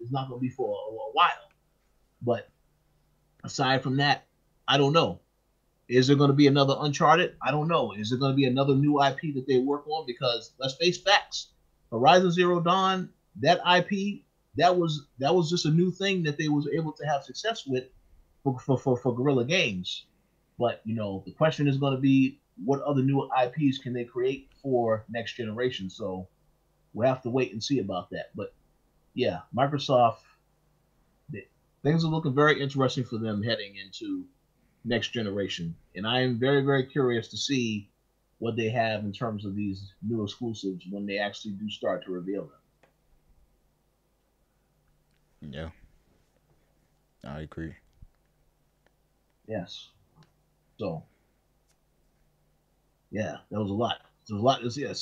is not going to be for a while. But aside from that, I don't know. Is there going to be another Uncharted? I don't know. Is there going to be another new IP that they work on? Because let's face facts, Horizon Zero Dawn, that IP, that was just a new thing that they was able to have success with for Guerrilla Games. But the question is going to be what other new IPs can they create for next generation? So we'll have to wait and see about that. But yeah, Microsoft, things are looking very interesting for them heading into next generation, and I am very very curious to see what they have in terms of these new exclusives when they actually do start to reveal them. Yeah, I agree. Yes. So yeah, that was a lot. There was a lot. Yeah,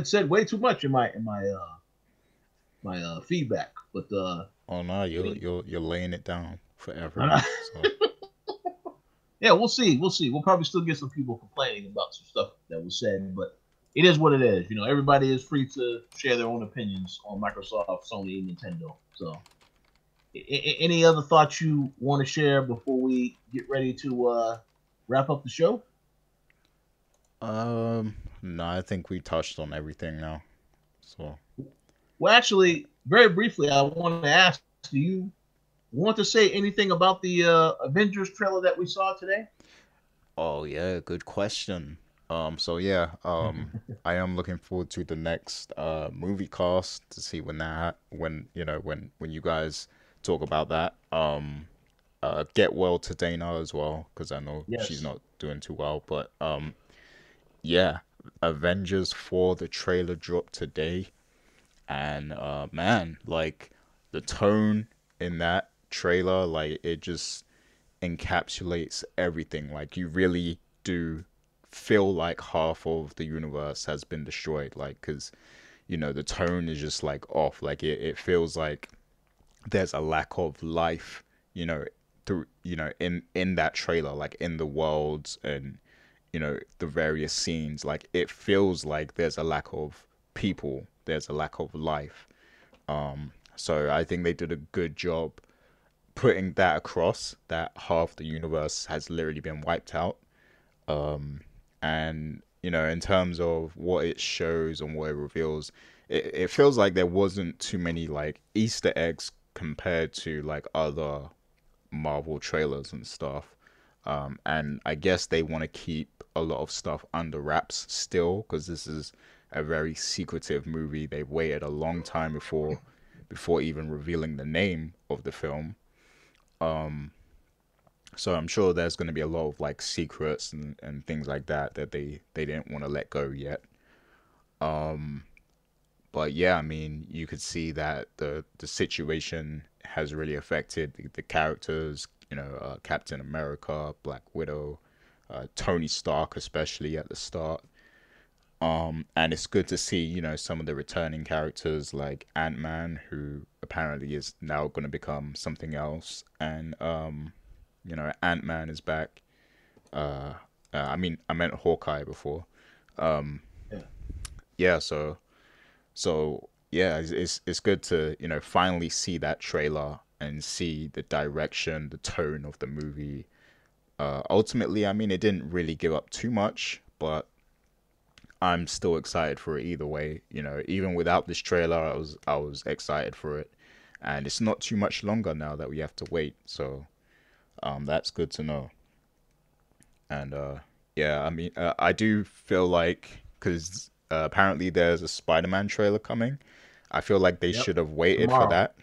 said way too much in my feedback, but Oh no, you're any, you're you're laying it down for everyone. So yeah, we'll see. We'll see. We'll probably still get some people complaining about some stuff that was said, but it is what it is. Everybody is free to share their own opinions on Microsoft, Sony, and Nintendo. So, any other thoughts you want to share before we get ready to wrap up the show? no, I think we touched on everything now. So Well, actually, very briefly, I want to ask: do you want to say anything about the Avengers trailer that we saw today? oh yeah, good question. So yeah, I am looking forward to the next movie cast to see when when you guys talk about that. Get well to Dana as well because I know she's Yes. not doing too well. But yeah, Avengers 4, the trailer dropped today, and man, like the tone in that trailer, like it just encapsulates everything. Like you really do feel like half of the universe has been destroyed. Like, cause the tone is just like off. Like it feels like there's a lack of life. You know, through in that trailer, like in the worlds and the various scenes. Like it feels like there's a lack of people. There's a lack of life. So I think they did a good job putting that across that half the universe has literally been wiped out. And in terms of what it shows and what it reveals, it feels like there wasn't too many like Easter eggs compared to like other Marvel trailers and stuff. And I guess they want to keep a lot of stuff under wraps still because this is a very secretive movie. They've waited a long time before even revealing the name of the film. So I'm sure there's going to be a lot of like secrets and things like that that they didn't want to let go yet. Um, but yeah, I mean, you could see that the situation has really affected the characters. You know, Captain America, Black Widow, Tony Stark, especially at the start. And it's good to see, you know, some of the returning characters like Ant-Man, who apparently is now going to become something else, and you know, Ant-Man is back. Uh, I mean, I meant Hawkeye before. Um, Yeah. yeah, so yeah, it's good to, you know, finally see that trailer and see the direction, the tone of the movie. Ultimately, I mean, it didn't really give up too much, but I'm still excited for it either way. You know, even without this trailer, I was excited for it, and it's not too much longer now that we have to wait. So that's good to know. And yeah, I mean, I do feel like because apparently there's a Spider-Man trailer coming. I feel like they Yep. should have waited for Tomorrow. that.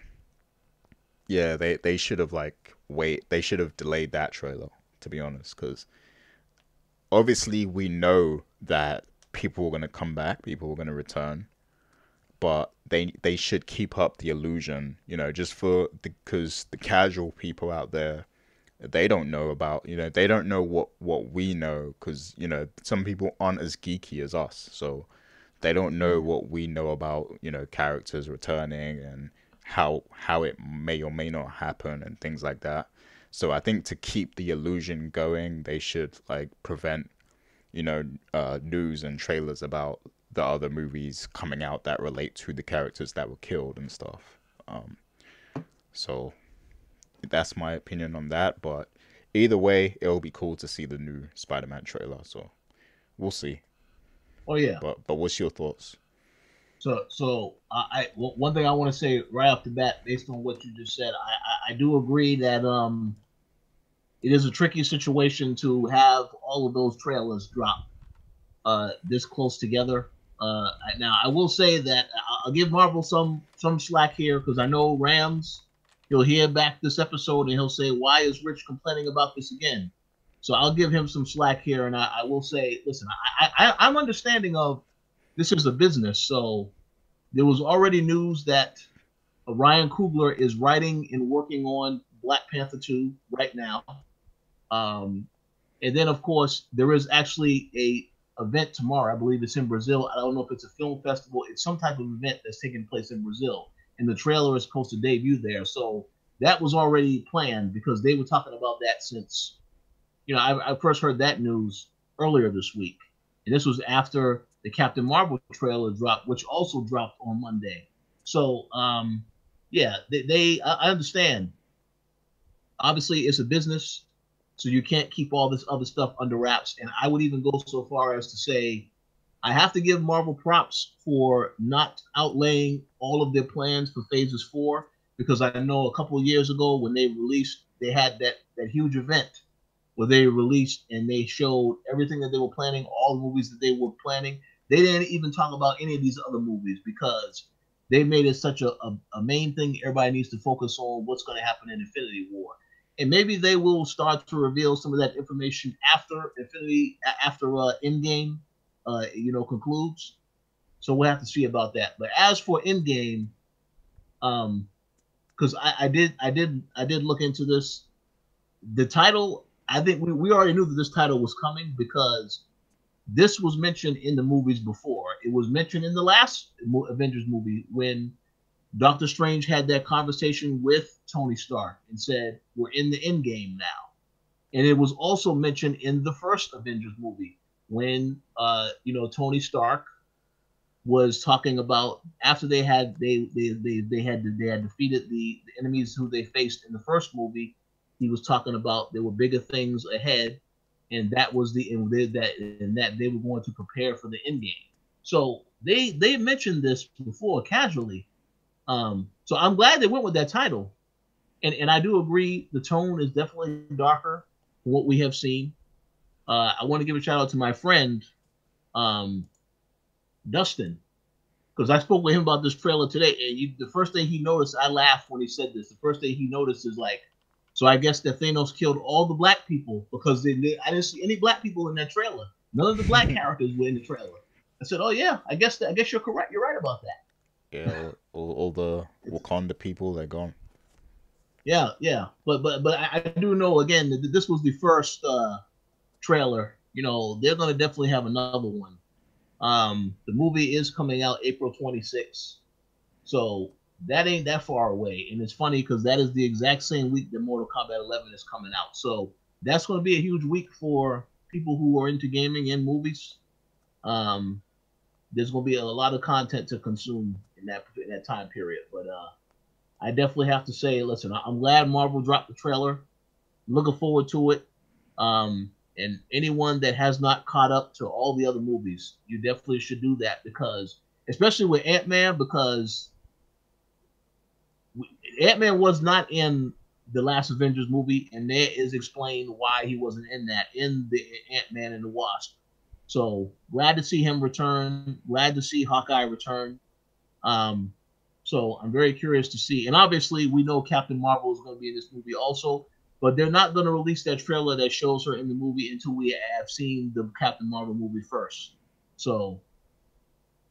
Yeah, they should have like wait. They should have delayed that trailer, to be honest, because obviously we know that people are gonna come back, people are gonna return, but they should keep up the illusion, you know, just for because the casual people out there, they don't know about, you know, they don't know what we know, because you know some people aren't as geeky as us, so they don't know Yeah. what we know about, you know, characters returning and how it may or may not happen and things like that. So I think to keep the illusion going, they should like prevent, you know, news and trailers about the other movies coming out that relate to the characters that were killed and stuff. Um, so that's my opinion on that. But either way, it'll be cool to see the new Spider-Man trailer. So we'll see. Oh yeah. But what's your thoughts? One thing I want to say right off the bat, based on what you just said, I do agree that it is a tricky situation to have all of those trailers drop this close together. Now I will say that I'll give Marvel some slack here because I know Rams. He'll hear back this episode and he'll say, "Why is Rich complaining about this again?" So I'll give him some slack here, and I will say, "Listen, I'm understanding of this is a business, so there was already news that Ryan Coogler is writing and working on Black Panther 2 right now. Um, and then, of course, there is actually a event tomorrow. I believe it's in Brazil. I don't know if it's a film festival. It's some type of event that's taking place in Brazil, and the trailer is supposed to debut there. So that was already planned because they were talking about that since I first heard that news earlier this week, and this was after the Captain Marvel trailer dropped, which also dropped on Monday. So yeah, I understand. Obviously, it's a business, so you can't keep all this other stuff under wraps. And I would even go so far as to say I have to give Marvel props for not outlaying all of their plans for Phases 4 because I know a couple of years ago when they released, they had that huge event where they released and they showed everything that they were planning, all the movies that they were planning. They didn't even talk about any of these other movies because they made it such a main thing. Everybody needs to focus on what's going to happen in Infinity War. And maybe they will start to reveal some of that information after Endgame, concludes. So we'll have to see about that. But as for Endgame, because I did look into this. The title, I think we already knew that this title was coming because this was mentioned in the movies before. It was mentioned in the last Avengers movie when Doctor Strange had that conversation with Tony Stark and said, "We're in the end game now." And it was also mentioned in the first Avengers movie when Tony Stark was talking about after they had defeated the enemies who they faced in the first movie. He was talking about there were bigger things ahead, and that was that they were going to prepare for the end game. So they mentioned this before casually. So I'm glad they went with that title, and I do agree the tone is definitely darker than what we have seen. I want to give a shout out to my friend um, Dustin because I spoke with him about this trailer today, and the first thing he noticed, I laughed when he said this. The first thing he noticed is like, So I guess that Thanos killed all the black people because I didn't see any black people in that trailer. None of the black characters were in the trailer. I said, "Oh yeah, I guess you're correct. You're right about that." Yeah, all the Wakanda people, they're gone. Yeah, yeah, but I do know again that this was the first trailer. You know, they're gonna definitely have another one. The movie is coming out April 26th, so that ain't that far away. And it's funny because that is the exact same week that Mortal Kombat 11 is coming out. So that's going to be a huge week for people who are into gaming and movies. There's going to be a lot of content to consume in that time period. But I definitely have to say, listen, I'm glad Marvel dropped the trailer. I'm looking forward to it. And anyone that has not caught up to all the other movies, you definitely should do that because, especially with Ant-Man, because Ant-Man was not in the last Avengers movie, and there is explained why he wasn't in that in the Ant-Man and the Wasp. So glad to see him return. Glad to see Hawkeye return. So I'm very curious to see. And obviously, we know Captain Marvel is going to be in this movie also, but they're not going to release that trailer that shows her in the movie until we have seen the Captain Marvel movie first. So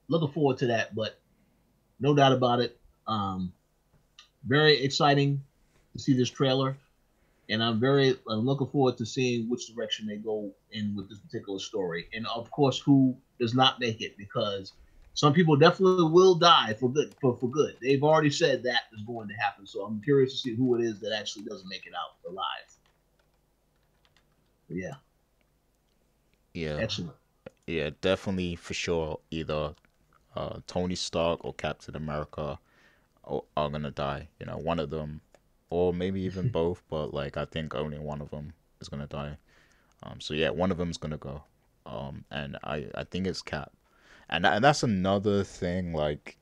looking forward to that, but no doubt about it. Very exciting to see this trailer, and I'm looking forward to seeing which direction they go in with this particular story, and of course, who does not make it, because some people definitely will die for good. For good, they've already said that is going to happen. So I'm curious to see who it is that actually doesn't make it out alive. But Yeah, excellent. yeah, definitely for sure. Either Tony Stark or Captain America are gonna die. You know, one of them, or maybe even both. But like, I think only one of them is gonna die. So yeah, one of them's gonna go. And I think it's Cap, and that's another thing. Like,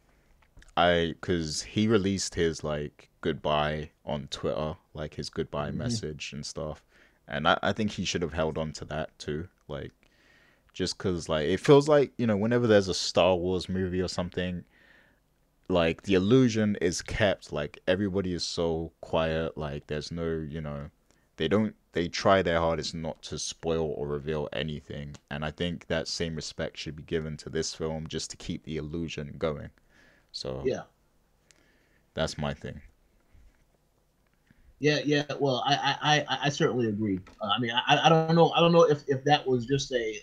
cause he released his like goodbye on Twitter, like his goodbye message and stuff, and I think he should have held on to that too. Like, just cause like it feels like, you know, whenever there's a Star Wars movie or something, like the illusion is kept, like everybody is so quiet, like there's no, you know, they try their hardest not to spoil or reveal anything, and I think that same respect should be given to this film just to keep the illusion going. So Yeah. that's my thing. Yeah. Well, I certainly agree. I mean, I don't know. I don't know if that was just a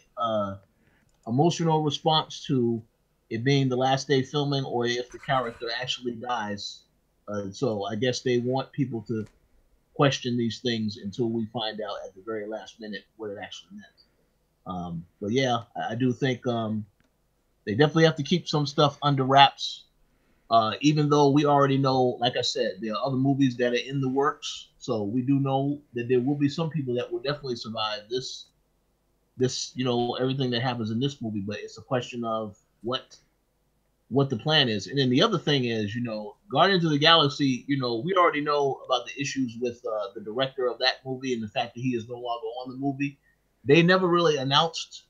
emotional response to it being the last day filming, or if the character actually dies. So I guess they want people to question these things until we find out at the very last minute what it actually meant. But yeah, I do think they definitely have to keep some stuff under wraps. Even though we already know, like I said, there are other movies that are in the works, so we do know that there will be some people that will definitely survive this, you know, everything that happens in this movie. But it's a question of what the plan is. And then the other thing is, you know, Guardians of the Galaxy, you know, we already know about the issues with the director of that movie and the fact that he is no longer on the movie. They never really announced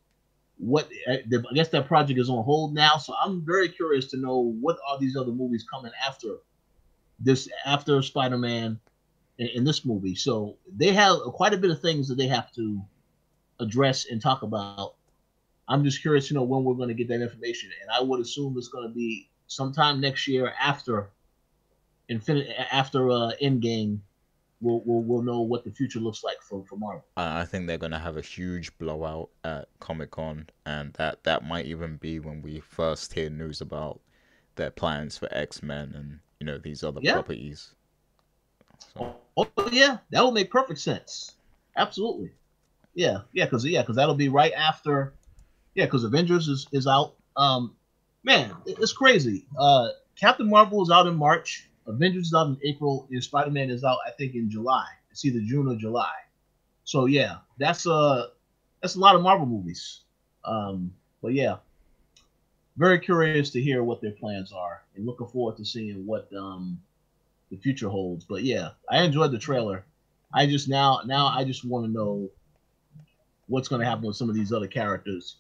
what, I guess that project is on hold now. So I'm very curious to know what are these other movies coming after Spider-Man in this movie. So they have quite a bit of things that they have to address and talk about. I'm just curious to know when we're going to get that information, and I would assume it's going to be sometime next year after Endgame. We'll know what the future looks like for Marvel. I think they're gonna have a huge blowout at Comic-Con, and that might even be when we first hear news about their plans for X-Men and, you know, these other Yeah. properties. So Oh yeah, that will make perfect sense. Absolutely. Yeah, because that'll be right after. Yeah, because Avengers is out. Man, it's crazy. Captain Marvel is out in March. Avengers is out in April. And Spider-Man is out, I think, in July. It's either June or July. So yeah, that's a lot of Marvel movies. But yeah, very curious to hear what their plans are, and looking forward to seeing what the future holds. But yeah, I enjoyed the trailer. I just now I just want to know what's going to happen with some of these other characters.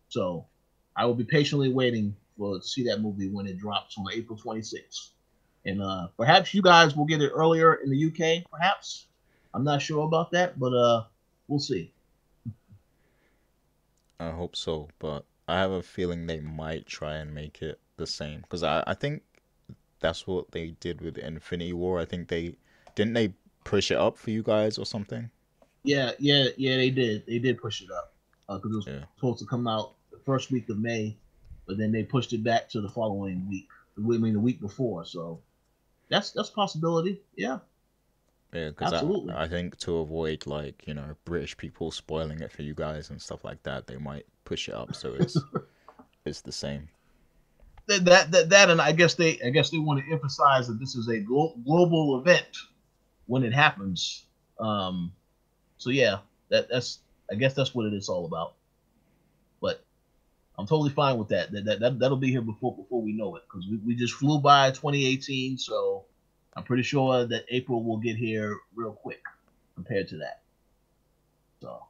So I will be patiently waiting to see that movie when it drops on April 26th. And perhaps you guys will get it earlier in the UK. Perhaps I'm not sure about that, but we'll see. I hope so, but I have a feeling they might try and make it the same because I think that's what they did with Infinity War. I think they didn't they push it up for you guys or something. Yeah. They did. They did push it up because it was Yeah, supposed to come out the first week of May, but then they pushed it back to the following week. I mean, the week before. So that's a possibility. Yeah, yeah, because absolutely. I think to avoid like British people spoiling it for you guys and stuff like that, they might push it up so it's the same. That, and I guess they want to emphasize that this is a global event when it happens. Um, so yeah, that's I guess that's what it is all about. But I'm totally fine with that. That'll be here before we know it because we just flew by 2018. So I'm pretty sure that April will get here real quick compared to that. So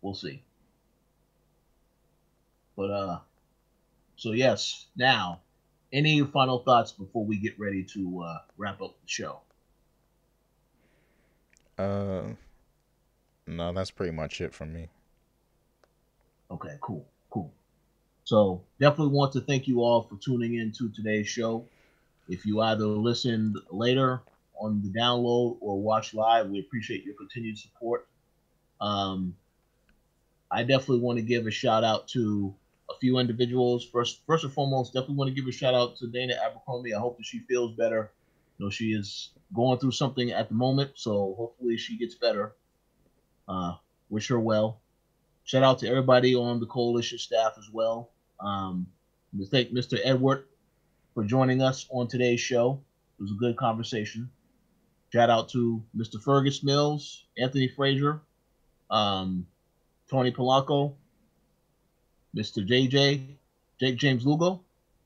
we'll see. But so yes. Now, any final thoughts before we get ready to wrap up the show? Uh, no, that's pretty much it from me. Okay, cool. So definitely want to thank you all for tuning in to today's show. If you either listened later on the download or watch live, we appreciate your continued support. Um, I definitely want to give a shout out to a few individuals. First and foremost, definitely want to give a shout out to Dana Abercrombie. I hope that she feels better. You know, she is going through something at the moment, so hopefully she gets better. Uh, Wish her well. Shout out to everybody on the Koalition staff as well. We thank Mr. Edward for joining us on today's show. It was a good conversation. Shout out to Mr. Fergus Mills, Anthony Frazier, um, Tony Polanco, Mr. JJ, Jake James Lugo,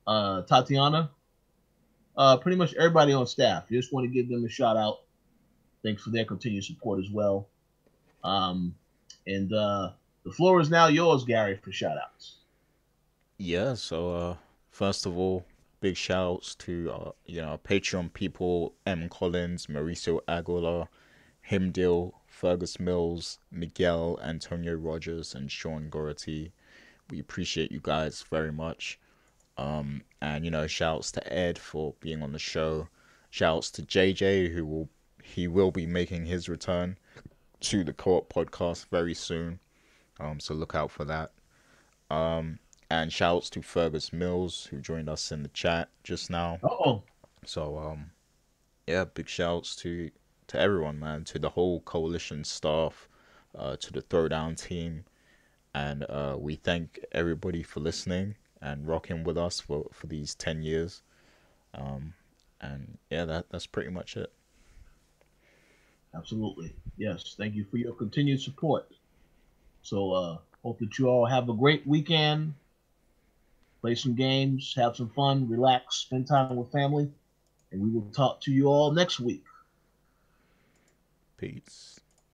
Tatiana, pretty much everybody on staff. Just want to give them a shout out. Thanks for their continued support as well. Um, and the floor is now yours, Gary, for shout outs. Yeah, so first of all, big shouts to Patreon people M. Collins, Mauricio Aguilar, Himdil, Fergus Mills, Miguel, Antonio Rogers, and Sean Gority. We appreciate you guys very much. And shouts to Ed for being on the show. Shouts to JJ he will be making his return to the Co-op podcast very soon. So look out for that. And shouts to Fergus Mills who joined us in the chat just now. Oh, So yeah, big shouts to everyone, man, to the whole coalition staff, to the Throwdown team, and we thank everybody for listening and rocking with us for these 10 years. Um, and yeah, that's pretty much it. absolutely. Yes. Thank you for your continued support. So hope that you all have a great weekend. Play some games, have some fun, relax, spend time with family, and we will talk to you all next week. Peace.